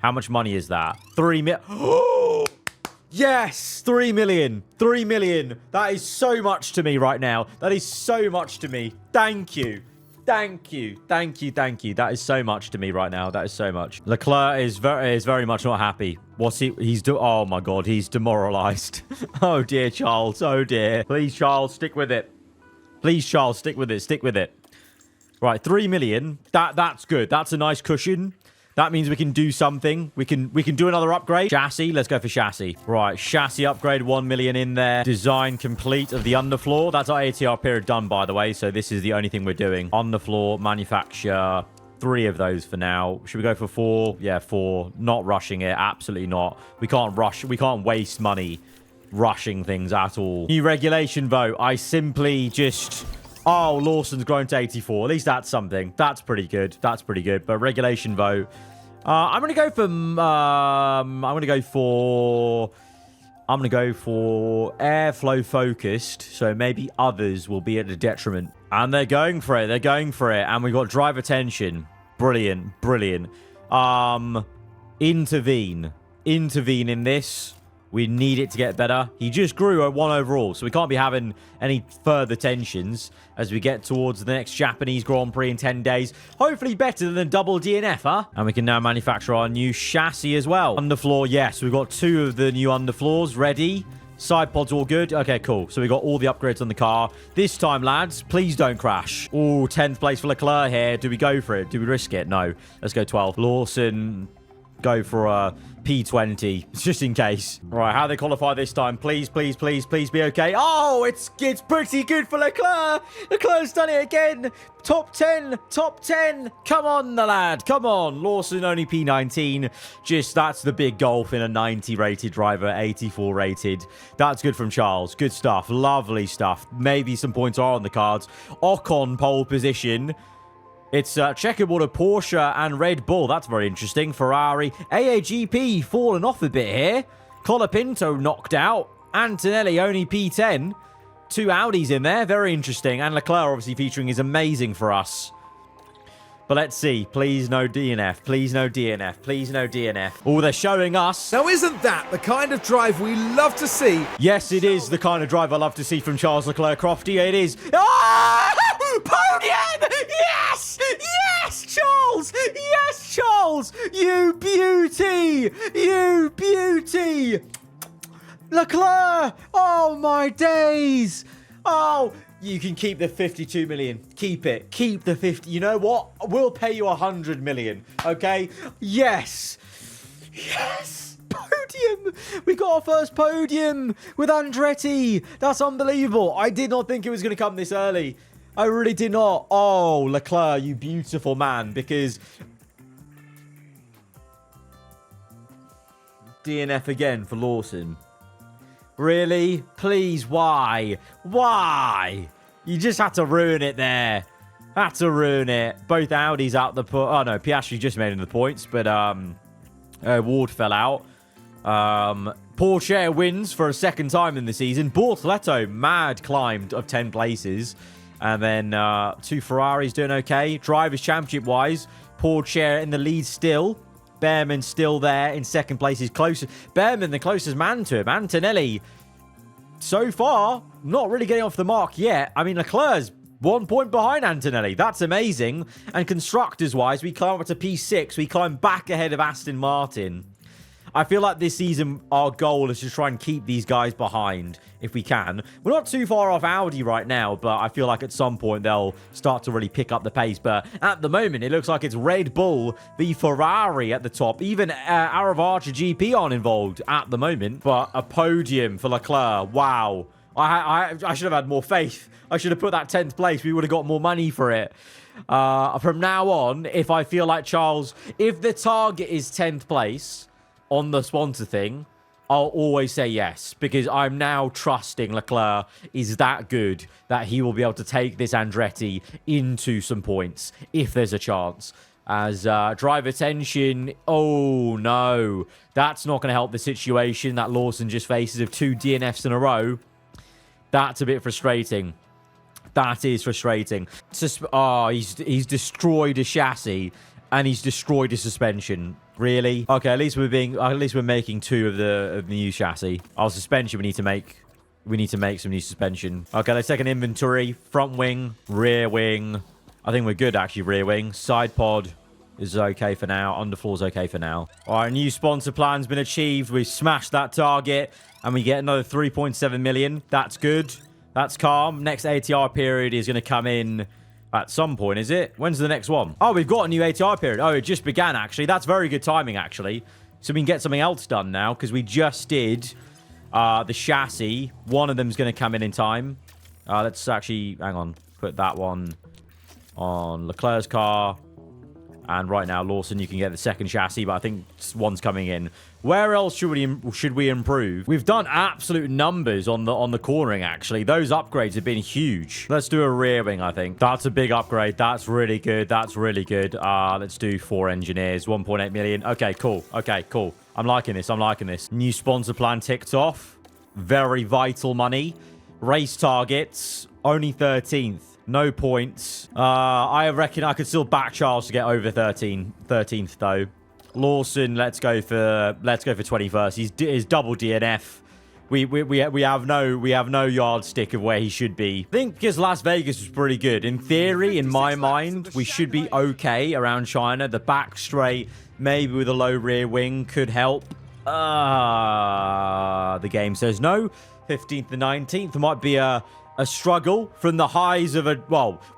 3 million. Yes, 3 million. 3 million. That is so much to me right now. That is so much to me. Thank you. That is so much to me right now. That is so much. Leclerc is very much not happy. Oh my God, he's demoralized. Oh dear, Charles. Oh dear. Please, Charles, stick with it. Stick with it. Right, 3 million. That's good. That's a nice cushion. That means we can do something. We can do another upgrade. Chassis. Let's go for chassis. Right, chassis upgrade. 1 million in there. Design complete of the underfloor. That's our ATR period done, by the way. So this is the only thing we're doing. Underfloor, manufacture. 3 of those for now. Should we go for 4? Yeah, 4. Not rushing it. Absolutely not. We can't rush. We can't waste money rushing things at all. New regulation vote. I simply just... Oh, Lawson's grown to 84. At least that's something. That's pretty good. But regulation vote. I'm going to go for... I'm going to go for airflow focused. So maybe others will be at a detriment. And they're going for it. And we've got driver tension. Brilliant. Intervene in this. We need it to get better. He just grew at 1 overall, so we can't be having any further tensions as we get towards the next Japanese Grand Prix in 10 days. Hopefully better than double DNF, huh? And we can now manufacture our new chassis as well. Underfloor, yes. We've got 2 of the new underfloors ready. Side pods all good. Okay, cool. So we got all the upgrades on the car. This time, lads, please don't crash. Oh, 10th place for Leclerc here. Do we go for it? Do we risk it? No. Let's go 12th. Lawson... go for a P20, just in case. Right, how they qualify this time? Please, please, please, please be okay. Oh, it's pretty good for Leclerc. Leclerc's done it again. Top 10, top 10. Come on, the lad. Come on. Lawson only P19. Just, that's the big golf in a 90 rated driver, 84 rated. That's good from Charles. Good stuff. Lovely stuff. Maybe some points are on the cards. Ocon pole position. It's checkerboard of Porsche and Red Bull. That's very interesting. Ferrari. AAGP falling off a bit here. Colapinto knocked out. Antonelli only P10. 2 Audis in there. Very interesting. And Leclerc obviously featuring is amazing for us. But let's see. Please no DNF. Please no DNF. Please no DNF. Oh, they're showing us. Now, isn't that the kind of drive we love to see? Yes, it is the kind of drive I love to see from Charles Leclerc. Crofty, it is. Ah! Podium! Yes! Yes, Charles! Yes, Charles! You beauty! You beauty! Leclerc! Oh, my days! Oh, you can keep the 52 million. Keep it. Keep the 50. You know what? We'll pay you 100 million. Okay? Yes! Yes! Podium! We got our first podium with Andretti. That's unbelievable. I did not think it was going to come this early. I really did not. Oh, Leclerc, you beautiful man. Because DNF again for Lawson. Really? Please, why? Why? You just had to ruin it there. Had to ruin it. Both Audis out the point. Oh, no. Piastri just made it in the points. But Ward fell out. Porsche wins for a second time in the season. Bortoleto, mad climbed of 10 places. And then 2 Ferraris doing okay. Drivers Championship-wise, Porsche in the lead still. Behrman still there in second place. He's closest. Behrman, the closest man to him. Antonelli, so far, not really getting off the mark yet. I mean, Leclerc's 1 point behind Antonelli. That's amazing. And constructors-wise, we climb up to P6. We climb back ahead of Aston Martin. I feel like this season, our goal is to try and keep these guys behind if we can. We're not too far off Audi right now, but I feel like at some point they'll start to really pick up the pace. But at the moment, it looks like it's Red Bull v Ferrari at the top. Even aarava GP aren't involved at the moment. But a podium for Leclerc. Wow. I should have had more faith. I should have put that 10th place. We would have got more money for it. From now on, if I feel like Charles, if the target is 10th place on the sponsor thing, I'll always say yes, because I'm now trusting Leclerc is that good that he will be able to take this Andretti into some points if there's a chance. As driver tension, oh no, that's not going to help the situation that Lawson just faces of 2 DNFs in a row. That's a bit frustrating. That is frustrating. He's destroyed a chassis and he's destroyed a suspension. Really? Okay, at least we're making 2 of the new chassis. Our suspension we need to make some new suspension. Okay, let's take an inventory. Front wing, rear wing. I think we're good actually, rear wing. Side pod is okay for now. Underfloor's okay for now. All right, new sponsor plan's been achieved. We've smashed that target and we get another 3.7 million. That's good. That's calm. Next ATR period is going to come in at some point, is it? When's the next one? Oh, we've got a new ATR period. Oh, it just began, actually. That's very good timing, actually. So we can get something else done now, because we just did the chassis. One of them's going to come in time. Let's actually, hang on, put that one on Leclerc's car. And right now, Lawson, you can get the second chassis, but I think one's coming in. Where else should we improve? We've done absolute numbers on the cornering, actually. Those upgrades have been huge. Let's do a rear wing, I think. That's a big upgrade. That's really good. That's really good. Let's do 4 engineers, 1.8 million. Okay, cool. Okay, cool. I'm liking this. I'm liking this. New sponsor plan ticked off. Very vital money. Race targets, only 13th. No points. I reckon I could still back Charles to get over 13th though. Lawson, let's go for 21st. He's double DNF. We have no yardstick of where he should be. I think because Las Vegas was pretty good. In theory, in my mind, we should be okay around China. The back straight, maybe with a low rear wing, could help. The game says no. 15th to 19th might be a struggle from the highs of we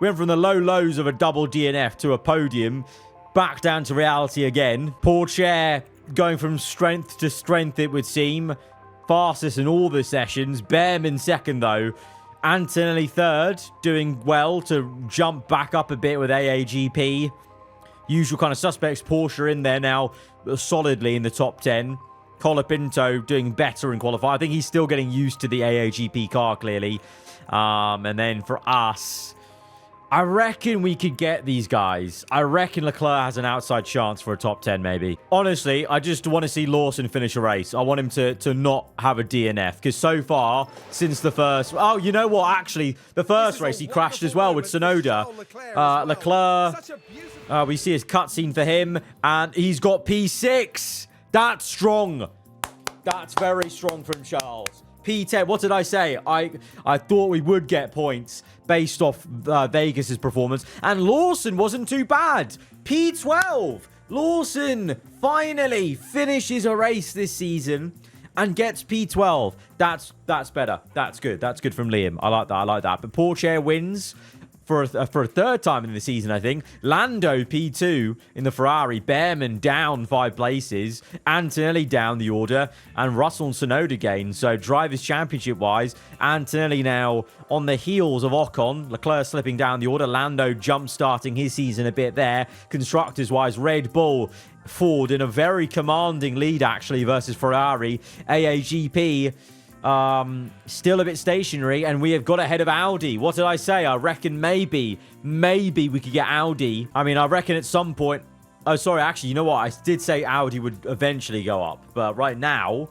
went from the lows of a double DNF to a podium, back down to reality again. Porsche going from strength to strength, it would seem. Fastest in all the sessions. Behrman second, though. Antonelli third, doing well to jump back up a bit with AAGP. Usual kind of suspects. Porsche in there now, solidly in the top 10. Colapinto doing better in qualify. I think he's still getting used to the AAGP car, clearly. And then for us, I reckon we could get these guys. I reckon Leclerc has an outside chance for a top 10, maybe. Honestly, I just want to see Lawson finish a race. I want him to not have a DNF. Because so far, since the first... Oh, you know what? Actually, the first race, he crashed as well with Tsunoda. Leclerc, we see his cutscene for him. And he's got P6. That's strong. That's very strong from Charles. P10. What did I say? I thought we would get points based off Vegas's performance. And Lawson wasn't too bad. P12. Lawson finally finishes a race this season and gets P12. That's better. That's good. That's good from Liam. I like that. I like that. But Porsche wins for a third time in the season, I think. Lando P2 in the Ferrari. Behrman down 5 places. Antonelli down the order. And Russell and Tsunoda gain. So Drivers' Championship-wise, Antonelli now on the heels of Ocon. Leclerc slipping down the order. Lando jump-starting his season a bit there. Constructors-wise, Red Bull, Ford in a very commanding lead, actually, versus Ferrari. AAGP... still a bit stationary, and we have got ahead of Audi. What did I say? I reckon maybe we could get Audi. I mean, I reckon at some point... Oh, sorry, actually, you know what? I did say Audi would eventually go up, but right now,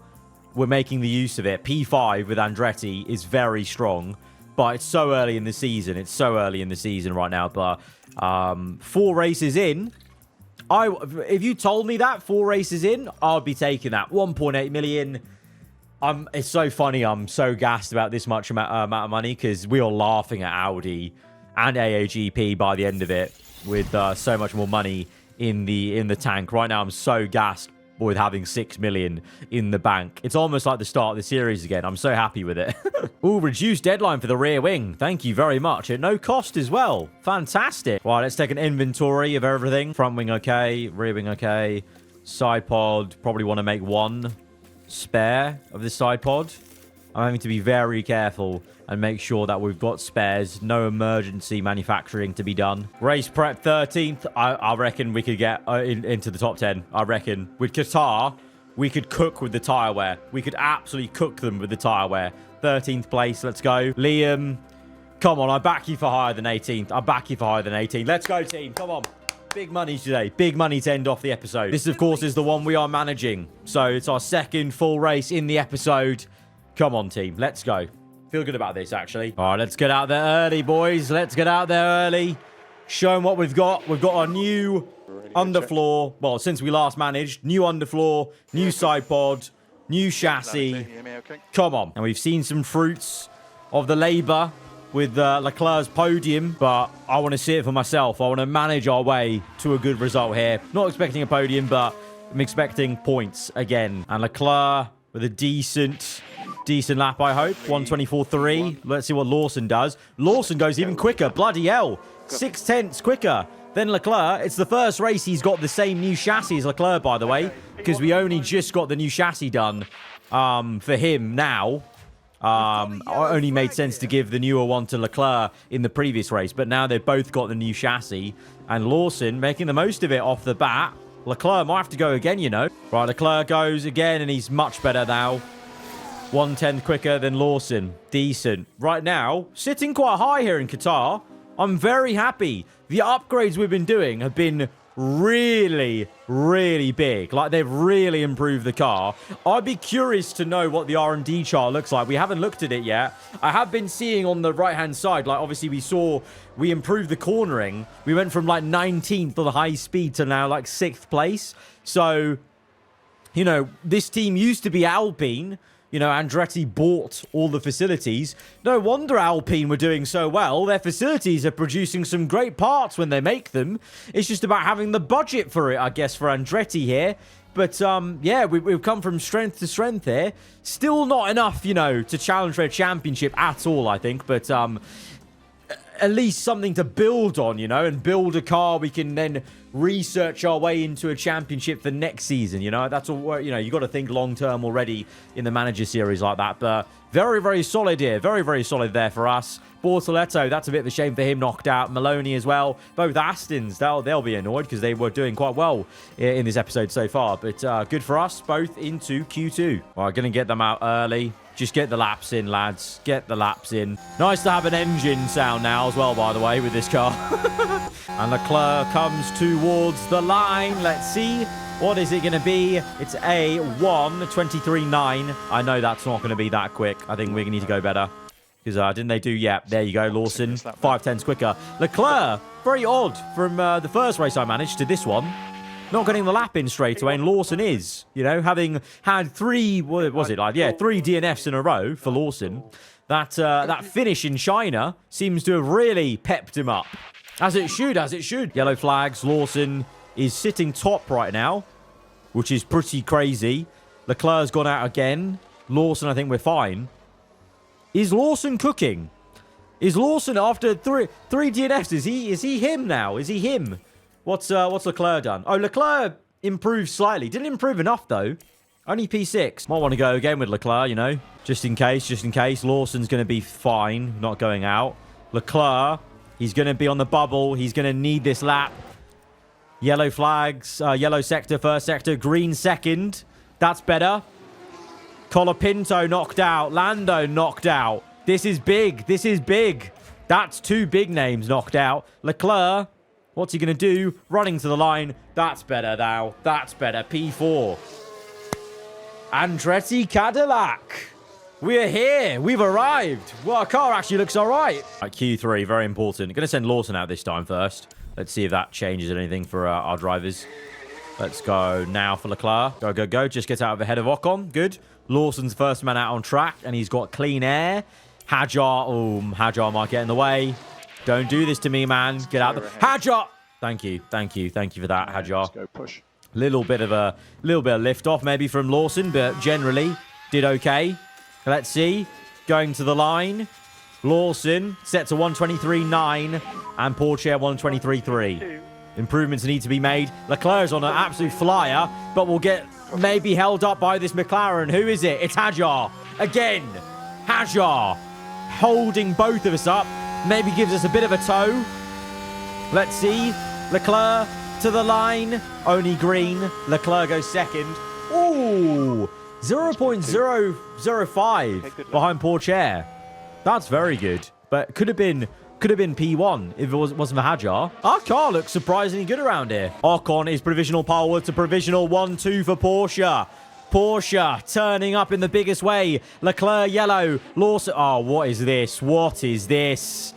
we're making the use of it. P5 with Andretti is very strong, but it's so early in the season. It's so early in the season right now, but 4 races in... if you told me that 4 races in, I'd be taking that. 1.8 million... it's so funny. I'm so gassed about this much amount of money because we are laughing at Audi and AAGP by the end of it with so much more money in the tank. Right now, I'm so gassed with having 6 million in the bank. It's almost like the start of the series again. I'm so happy with it. Ooh, reduced deadline for the rear wing. Thank you very much. At no cost as well. Fantastic. Right, let's take an inventory of everything. Front wing okay. Rear wing okay. Side pod. Probably want to make 1 spare of this side pod. I'm having to be very careful and make sure that we've got spares. No emergency manufacturing to be done. Race prep 13th. I reckon we could get into the top 10. I reckon. With Qatar, we could cook with the tyre wear. We could absolutely cook them with the tyre wear. 13th place. Let's go. Liam, come on. I back you for higher than 18th. I back you for higher than 18th. Let's go, team. Come on. Big money today. Big money to end off the episode. This, of course, is the one we are managing. So it's our second full race in the episode. Come on, team. Let's go. Feel good about this, actually. All right, let's get out there early, boys. Let's get out there early. Show them what we've got. We've got our new underfloor. Well, since we last managed. New underfloor, new side pod, new chassis. Come on. And we've seen some fruits of the labour with Leclerc's podium, but I want to see it for myself. I want to manage our way to a good result here. Not expecting a podium, but I'm expecting points again. And Leclerc with a decent lap, I hope. 124.3. Let's see what Lawson does. Lawson goes even quicker. Bloody hell. 6/10 quicker than Leclerc. It's the first race he's got the same new chassis as Leclerc, by the way, because we only just got the new chassis done for him now. Only made sense to give the newer one to Leclerc in the previous race, but now they've both got the new chassis, and Lawson making the most of it off the bat. Leclerc might have to go again, you know. Right, Leclerc goes again, and he's much better now. 1/10 quicker than Lawson. Decent. Right now, sitting quite high here in Qatar. I'm very happy. The upgrades we've been doing have been really, really big. Like, they've really improved the car. I'd be curious to know what the R&D chart looks like. We haven't looked at it yet. I have been seeing on the right-hand side, like, obviously we improved the cornering. We went from, like, 19th on the high speed to now, like, 6th place. So, you know, this team used to be Alpine. You know, Andretti bought all the facilities. No wonder Alpine were doing so well. Their facilities are producing some great parts when they make them. It's just about having the budget for it, I guess, for Andretti here. But, yeah, we've come from strength to strength here. Still not enough, you know, to challenge for a championship at all, I think. But, at least something to build on, you know, and build a car we can then research our way into a championship for next season, you know. That's all, you know, you got to think long term already in the manager series like that. But very, very solid here. Very, very solid there for us. Bortoletto, that's a bit of a shame for him, knocked out. Maloney as well. Both Astons, they'll be annoyed because they were doing quite well in this episode so far. But good for us, both into Q2. All right, going to get them out early. Just get the laps in, lads. Get the laps in. Nice to have an engine sound now as well, by the way, with this car. And Leclerc comes towards the line. Let's see. What is it going to be? It's a 1:23.9. I know that's not going to be that quick. I think we need to go better. Because didn't they do... Yeah, there you go, Lawson. 5/10 quicker. Leclerc, very odd from the first race I managed to this one. Not getting the lap in straight away, and Lawson is. You know, having had three... What was it like? Yeah, 3 DNFs in a row for Lawson. That finish in China seems to have really pepped him up. As it should, as it should. Yellow flags. Lawson is sitting top right now, which is pretty crazy. Leclerc's gone out again. Lawson, I think we're fine. Is Lawson cooking? Is Lawson after three DNFs? Is he him now? Is he him? What's Leclerc done? Oh, Leclerc improved slightly. Didn't improve enough though. Only P6. Might want to go again with Leclerc, you know, just in case. Just in case. Lawson's going to be fine, not going out. Leclerc, he's going to be on the bubble. He's going to need this lap. Yellow flags. Yellow sector, first sector. Green second. That's better. Colapinto knocked out. Lando knocked out. This is big. This is big. That's 2 big names knocked out. Leclerc, what's he going to do? Running to the line. That's better now. That's better. P4. Andretti Cadillac. We're here. We've arrived. Well, our car actually looks all right. Right, Q3, very important. Going to send Lawson out this time first. Let's see if that changes anything for our drivers. Let's go now for Leclerc. Go, go, go. Just get out of ahead of Ocon. Good. Lawson's first man out on track, and he's got clean air. Hajar. Oh, Hajar might get in the way. Don't do this to me, man. Get out. Hajar. Thank you. Thank you. Thank you for that, Hajar. Let's go push. Little bit of lift off maybe from Lawson, but generally did okay. Let's see. Going to the line. Lawson set to 1:23.9 and Porsche 1:23.3. Improvements need to be made. Leclerc's on an absolute flyer, but will get maybe held up by this McLaren. Who is it? It's Hajar. Again. Hajar holding both of us up. Maybe gives us a bit of a tow. Let's see. Leclerc to the line. Only green. Leclerc goes second. Ooh. 0.005 behind Porsche. That's very good. But could have been P1 if it wasn't for Hajar. Our car looks surprisingly good around here. Ocon is provisional pole to provisional 1-2 for Porsche. Porsche turning up in the biggest way. Leclerc yellow. Lawson. Oh, what is this? What is this?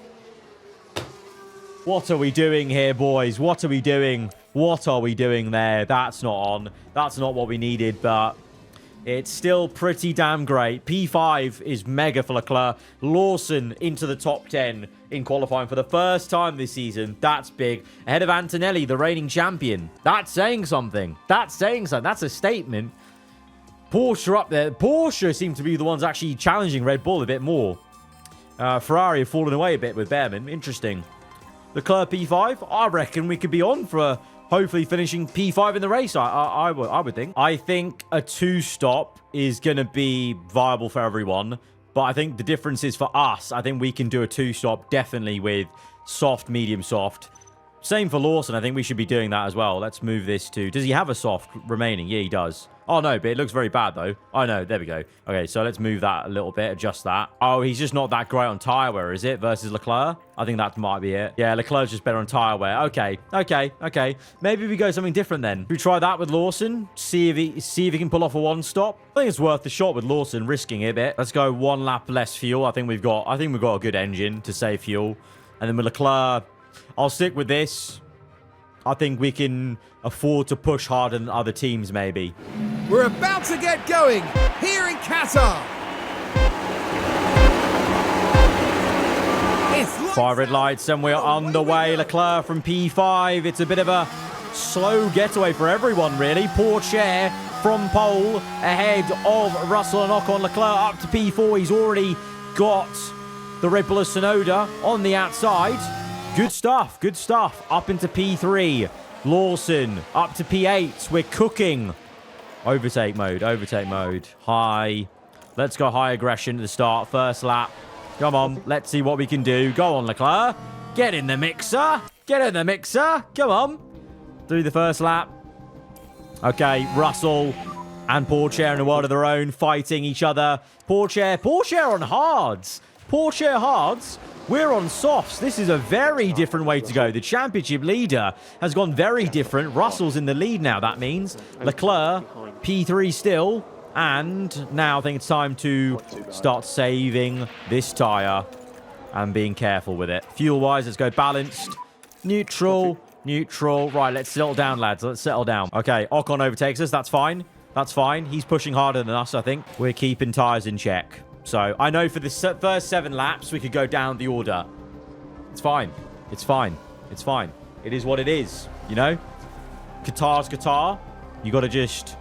What are we doing here, boys? What are we doing? What are we doing there? That's not on. That's not what we needed, but it's still pretty damn great. P5 is mega for Leclerc. Lawson into the top 10 in qualifying for the first time this season. That's big. Ahead of Antonelli, the reigning champion. That's saying something. That's saying something. That's a statement. Porsche up there. Porsche seem to be the ones actually challenging Red Bull a bit more. Ferrari have fallen away a bit with Behrman. Interesting. Leclerc P5. I reckon we could be on for hopefully finishing P5 in the race, I would think. I think a 2-stop is going to be viable for everyone. But I think the difference is for us, I think we can do a 2-stop definitely with soft, medium, soft. Same for Lawson. I think we should be doing that as well. Let's move this to... Does he have a soft remaining? Yeah, he does. Oh, no, but it looks very bad, though. Oh, no, there we go. Okay, so let's move that a little bit, adjust that. Oh, he's just not that great on tyre wear, is it, versus Leclerc? I think that might be it. Yeah, Leclerc's just better on tyre wear. Okay. Maybe we go something different then. We try that with Lawson, see if he can pull off a 1-stop. I think it's worth the shot with Lawson, risking it a bit. Let's go 1 lap less fuel. I think we've got a good engine to save fuel. And then with Leclerc, I'll stick with this. I think we can afford to push harder than other teams, maybe. We're about to get going here in Qatar. It's 5 red lights and we're underway. Leclerc from P5. It's a bit of a slow getaway for everyone, really. Porsche from pole ahead of Russell and Ocon. Leclerc up to P4. He's already got The Red Bull of Tsunoda on the outside. Good stuff. Good stuff. Up into P3. Lawson up to P8. We're cooking. Overtake mode. Overtake mode. High. Let's go high aggression at the start. First lap. Come on. Let's see what we can do. Go on, Leclerc. Get in the mixer. Get in the mixer. Come on. Through the first lap. Okay, Russell and Porsche in a world of their own, fighting each other. Porsche on hards. Porsche hards. We're on softs. This is a very different way to go. The championship leader has gone very different. Russell's in the lead now, that means. Leclerc, P3 still. And now I think it's time to start saving this tyre and being careful with it. Fuel-wise, let's go balanced. Neutral. Neutral. Right, let's settle down, lads. Let's settle down. Okay, Ocon overtakes us. That's fine. That's fine. He's pushing harder than us, I think. We're keeping tyres in check. So, I know for the first 7 laps, we could go down the order. It's fine. It's fine. It's fine. It is what it is, you know? Qatar's Qatar. You got to just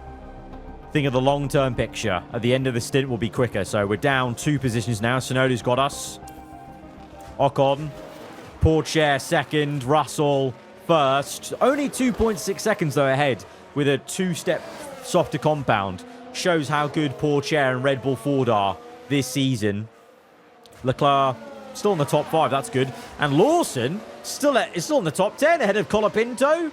think of the long-term picture. At the end of the stint, we'll be quicker. So, we're down 2 positions now. Tsunoda's got us. Ocon. Porsche second. Russell first. Only 2.6 seconds, though, ahead with a 2-step softer compound. Shows how good Porsche and Red Bull Ford are this season. Leclerc still in the top 5. That's good. And Lawson is still in the top 10 ahead of Colapinto.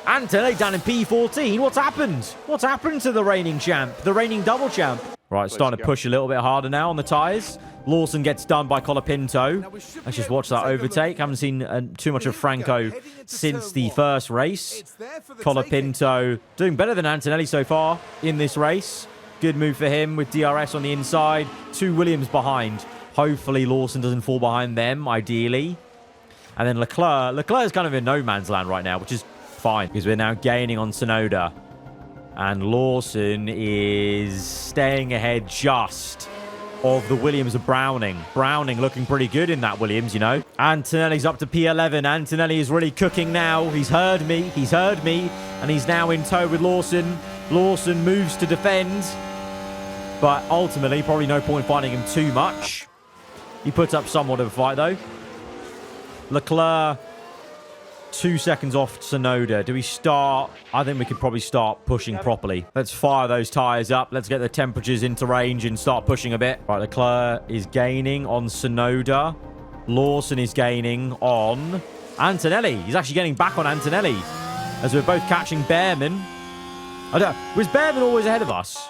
Antonelli down in P14. What's happened? What's happened to the reigning champ? The reigning double champ. Right, starting to push a little bit harder now on the tyres. Lawson gets done by Colapinto. Let's just watch that overtake. Haven't seen too much of Franco since the first race. Colapinto doing better than Antonelli so far in this race. Good move for him with DRS on the inside. 2 Williams behind. Hopefully Lawson doesn't fall behind them, ideally. And then Leclerc. Leclerc is kind of in no man's land right now, which is fine because we're now gaining on Tsunoda. And Lawson is staying ahead just of the Williams of Browning. Browning looking pretty good in that Williams, you know. Antonelli's up to P11. Antonelli is really cooking now. He's heard me. He's heard me. And he's now in tow with Lawson. Lawson moves to defend. But ultimately, probably no point fighting him too much. He puts up somewhat of a fight, though. Leclerc, 2 seconds off Tsunoda. Do we start? I think we could probably start pushing properly. Let's fire those tyres up. Let's get the temperatures into range and start pushing a bit. Right, Leclerc is gaining on Tsunoda. Lawson is gaining on Antonelli. He's actually getting back on Antonelli as we're both catching Behrman. I don't know. Was Behrman always ahead of us?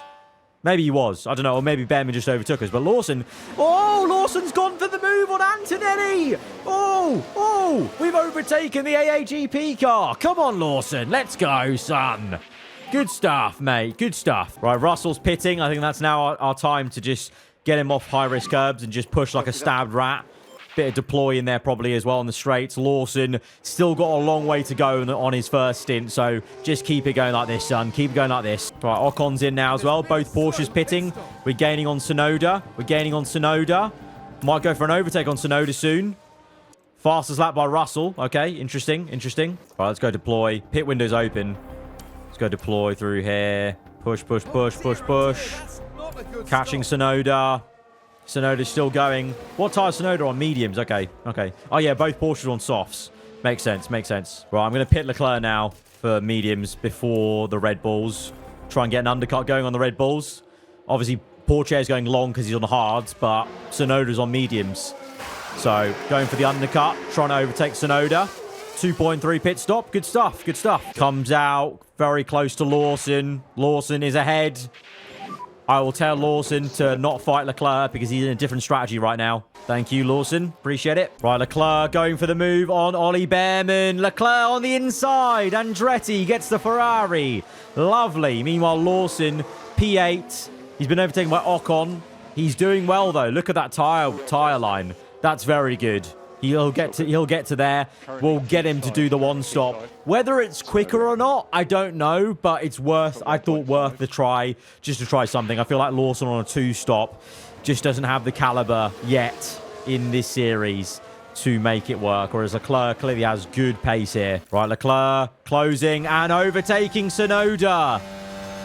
Maybe he was. I don't know. Or maybe Behrman just overtook us. But Lawson... Oh, Lawson's gone for the move on Antonelli. Oh, we've overtaken the AAGP car. Come on, Lawson. Let's go, son. Good stuff, mate. Good stuff. Right, Russell's pitting. I think that's now our time to just get him off high-risk curbs and just push like a stabbed rat. Bit of deploy in there probably as well on the straights. Lawson still got a long way to go on his first stint, so just keep it going like this, son. Keep it going like this. Right, Ocon's in now as well. Both Porsches pitting. We're gaining on Tsunoda. We're gaining on Tsunoda. Might go for an overtake on Tsunoda soon. Fastest lap by Russell. Okay, interesting, interesting. Right, let's go deploy. Pit window's open. Let's go deploy through here. Push, push, push, push, push. Catching Tsunoda. Tsunoda's still going. What tire is Tsunoda on? Mediums. Okay. Okay. Oh, yeah. Both Porsches on softs. Makes sense. Makes sense. Right. I'm going to pit Leclerc now for mediums before the Red Bulls. Try and get an undercut going on the Red Bulls. Obviously, Porsche is going long because he's on hards, but Tsunoda's on mediums. So, going for the undercut. Trying to overtake Tsunoda. 2.3 pit stop. Good stuff. Good stuff. Comes out very close to Lawson. Lawson is ahead. I will tell Lawson to not fight Leclerc because he's in a different strategy right now. Thank you, Lawson. Appreciate it. Right, Leclerc going for the move on Ollie Behrman. Leclerc on the inside. Andretti gets the Ferrari. Lovely. Meanwhile, Lawson, P8. He's been overtaken by Ocon. He's doing well, though. Look at that tire line. That's very good. He'll get to there. We'll get him to do the one stop. Whether it's quicker or not, I don't know, but it's I thought worth the try, just to try something. I feel like Lawson on a 2-stop just doesn't have the caliber yet in this series to make it work, whereas Leclerc clearly has good pace here. Right, Leclerc closing and overtaking Tsunoda.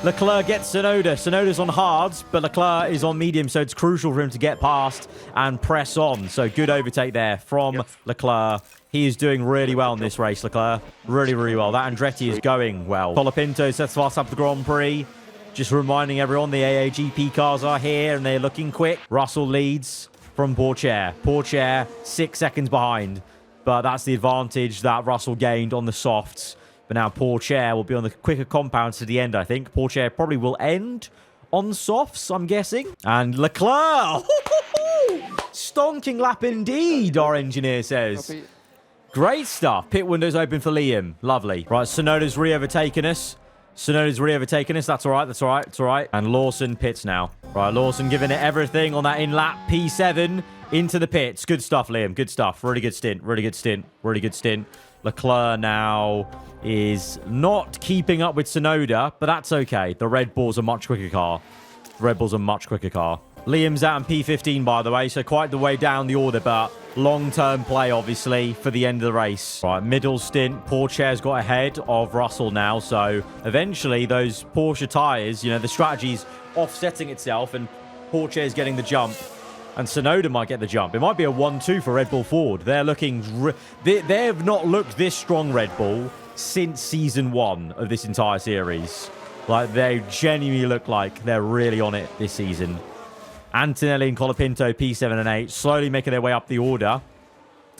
Leclerc gets Tsunoda. Tsunoda's on hards, but Leclerc is on medium, so it's crucial for him to get past and press on. So good overtake there from Leclerc. He is doing really well in this race, Leclerc. Really, really well. That Andretti is going well. Colapinto sets fast up the Grand Prix. Just reminding everyone, the AAGP cars are here, and they're looking quick. Russell leads from Pourchaire. Pourchaire 6 seconds behind. But that's the advantage that Russell gained on the softs. But now Pourchaire will be on the quicker compounds to the end, I think. Pourchaire probably will end on softs, I'm guessing. And Leclerc! Stonking lap indeed, our engineer says. Great stuff. Pit windows open for Liam. Lovely. Right, Tsunoda's re-overtaken us. That's all right. That's all right. It's all right. And Lawson pits now. Right, Lawson giving it everything on that in-lap P7 into the pits. Good stuff, Liam. Good stuff. Really good stint. Really good stint. Really good stint. Leclerc now is not keeping up with Tsunoda, but that's okay. The Red Bull's a much quicker car. Liam's out in P15, by the way, so quite the way down the order, but long-term play, obviously, for the end of the race. Right, middle stint. Pourchaire's got ahead of Russell now, so eventually those Porsche tyres, the strategy's offsetting itself, and Pourchaire's getting the jump. And Tsunoda might get the jump. It might be a 1-2 for Red Bull Ford. They're looking... They have not looked this strong, Red Bull, since Season 1 of this entire series. Like, they genuinely look like they're really on it this season. Antonelli and Colapinto, P7 and 8, slowly making their way up the order.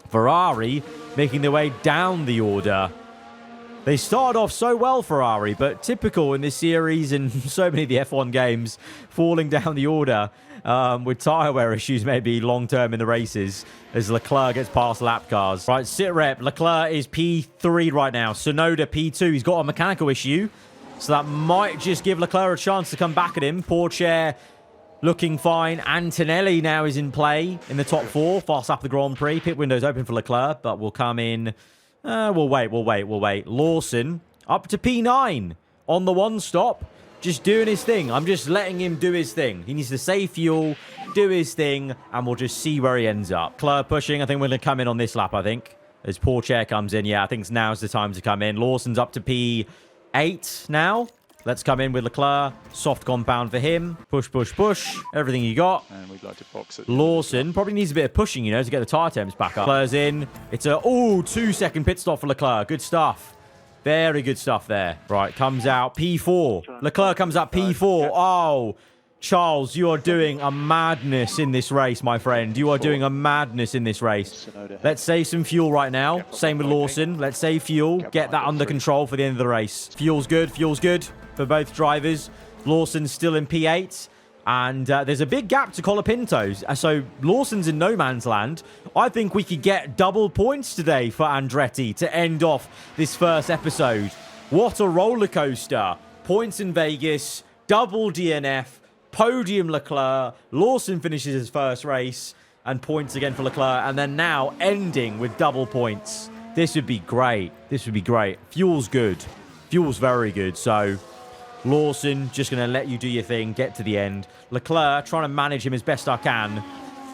Ferrari making their way down the order. They started off so well, Ferrari, but typical in this series and so many of the F1 games, falling down the order with tyre wear issues maybe long-term in the races as Leclerc gets past lap cars. Right, sit rep. Leclerc is P3 right now. Tsunoda P2. He's got a mechanical issue, so that might just give Leclerc a chance to come back at him. Pourchaire looking fine. Antonelli now is in play in the top 4. Fast up the Grand Prix. Pit window's open for Leclerc, but will come in... We'll wait. Lawson up to P9 on the one stop. Just doing his thing. I'm just letting him do his thing. He needs to save fuel, do his thing, and we'll just see where he ends up. Leclerc pushing. I think we're going to come in on this lap, I think. As Pourchaire comes in. Yeah, I think now's the time to come in. Lawson's up to P8 now. Let's come in with Leclerc. Soft compound for him. Push. Everything you got. And we'd like to box it. Lawson probably needs a bit of pushing, to get the tyre temps back up. Leclerc's in. It's a, 2-second pit stop for Leclerc. Good stuff. Very good stuff there. Right, comes out P4. Leclerc comes out P4. Oh, Charles, you are doing a madness in this race, my friend. You are doing a madness in this race. Let's save some fuel right now. Same with Lawson. Let's save fuel. Get that under control for the end of the race. Fuel's good for both drivers. Lawson's still in P8. And there's a big gap to Colapinto's. So Lawson's in no man's land. I think we could get double points today for Andretti to end off this first episode. What a roller coaster. Points in Vegas, double DNF, podium Leclerc. Lawson finishes his first race and points again for Leclerc. And then now ending with double points. This would be great. Fuel's good. Fuel's very good. So... Lawson, just going to let you do your thing, get to the end. Leclerc, trying to manage him as best I can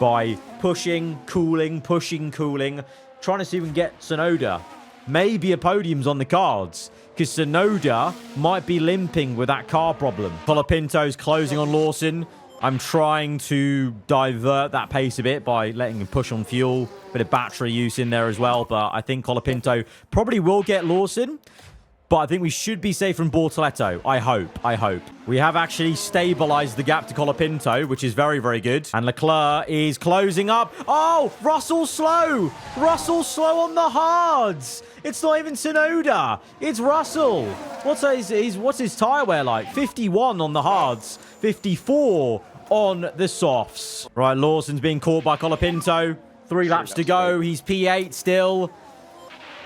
by pushing, cooling. Trying to see if we can get Tsunoda. Maybe a podium's on the cards, because Tsunoda might be limping with that car problem. Colapinto's closing on Lawson. I'm trying to divert that pace a bit by letting him push on fuel. Bit of battery use in there as well, but I think Colapinto probably will get Lawson. But I think we should be safe from Bortoletto. I hope. We have actually stabilized the gap to Colapinto, which is very, very good. And Leclerc is closing up. Oh, Russell's slow. On the hards. It's not even Tsunoda. It's Russell. What's his tyre wear like? 51 on the hards. 54 on the softs. Right, Lawson's being caught by Colapinto. 3 laps to go. He's P8 still.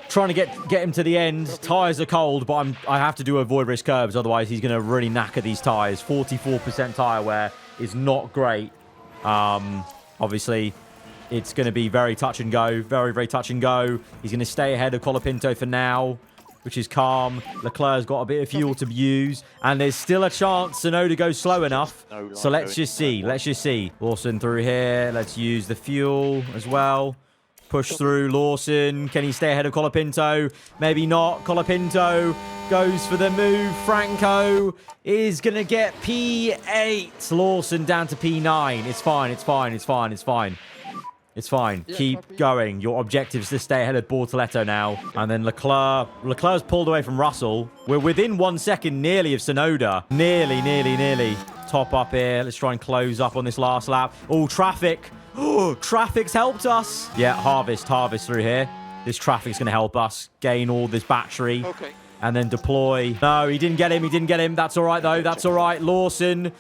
Trying to get him to the end. Tyres are cold, but I have to do avoid risk curbs. Otherwise, he's going to really knacker these tyres. 44% tyre wear is not great. Obviously, it's going to be very touch and go. Very, very touch and go. He's going to stay ahead of Colapinto for now, which is calm. Leclerc's got a bit of fuel to use. And there's still a chance Tsunoda goes slow enough. So let's just see. Lawson through here. Let's use the fuel as well. Push through Lawson. Can he stay ahead of Colapinto? Maybe not. Colapinto goes for the move. Franco is going to get P8. Lawson down to P9. It's fine. It's fine. It's fine. It's fine. It's fine. Keep going. Your objective is to stay ahead of Bortoletto now. And then Leclerc. Leclerc's pulled away from Russell. We're within 1 second nearly of Sonoda. Nearly. Top up here. Let's try and close up on this last lap. Oh, traffic. Oh, traffic's helped us. Yeah, harvest through here. This traffic's going to help us gain all this battery. Okay. And then deploy. No, he didn't get him. That's all right, though. That's all right. Lawson,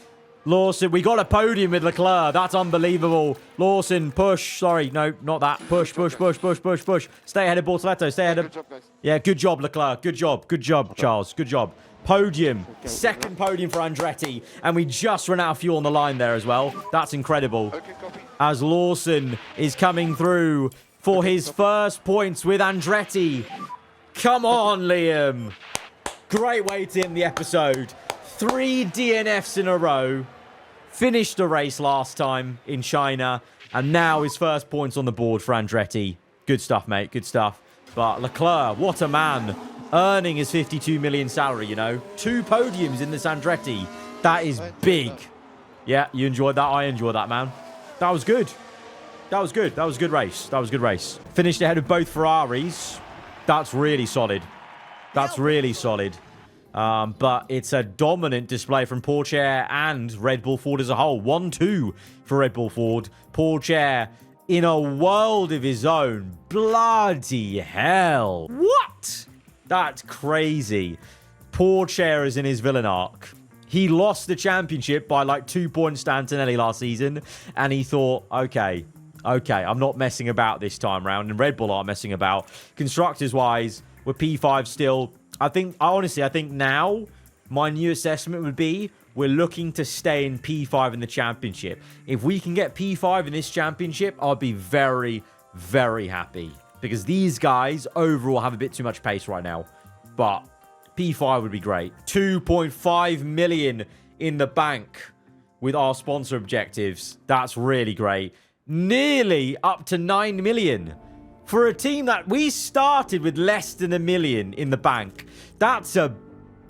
we got a podium with Leclerc. That's unbelievable. Lawson, push. Sorry, no, not that. Push. Stay ahead of Bortoletto. Stay ahead of... Good job, guys. Yeah, good job, Leclerc. Good job, Charles. Good job. Podium. Second podium for Andretti. And we just ran out of fuel on the line there as well. That's incredible. Okay, copy. As Lawson is coming through for his first points with Andretti. Come on, Liam. Great way to end the episode. 3 DNFs in a row. Finished the race last time in China. And now his first points on the board for Andretti. Good stuff, mate. Good stuff. But Leclerc, what a man. Earning his 52 million salary, you know. 2 podiums in this Andretti. That is big. Yeah, you enjoyed that? I enjoyed that, man. That was good. That was good. That was a good race. That was a good race. Finished ahead of both Ferraris. That's really solid. That's really solid. But it's a dominant display from Porsche and Red Bull Ford as a whole. 1-2 for Red Bull Ford. Porsche in a world of his own. Bloody hell. What? That's crazy. Porsche is in his villain arc. He lost the championship by like 2 points to Antonelli last season. And he thought, okay, I'm not messing about this time round. And Red Bull aren't messing about. Constructors-wise, we're P5 still. I think now my new assessment would be we're looking to stay in P5 in the championship. If we can get P5 in this championship, I'll be very, very happy. Because these guys overall have a bit too much pace right now. But P5 would be great. 2.5 million in the bank with our sponsor objectives. That's really great. Nearly up to 9 million. For a team that we started with less than 1 million in the bank. That's a...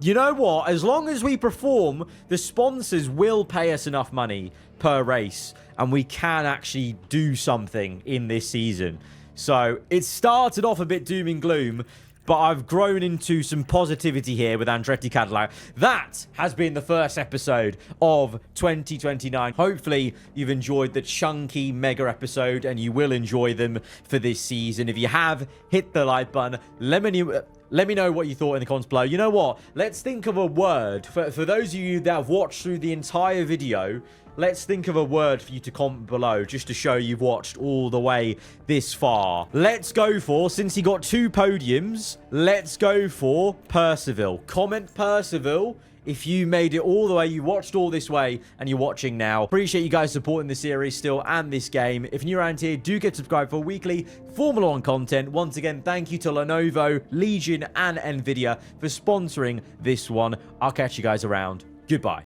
You know what? As long as we perform, the sponsors will pay us enough money per race. And we can actually do something in this season. So, it started off a bit doom and gloom. But I've grown into some positivity here with Andretti Cadillac. That has been the first episode of 2029. Hopefully, you've enjoyed the chunky mega episode and you will enjoy them for this season. If you have, hit the like button. Let me know what you thought in the comments below. You know what? Let's think of a word. For those of you that have watched through the entire video, let's think of a word for you to comment below just to show you've watched all the way this far. Let's go for, since he got 2 podiums, let's go for Percival. Comment Percival if you made it all the way, you watched all this way, and you're watching now. Appreciate you guys supporting the series still and this game. If you're new around here, do get subscribed for weekly Formula 1 content. Once again, thank you to Lenovo, Legion, and Nvidia for sponsoring this one. I'll catch you guys around. Goodbye.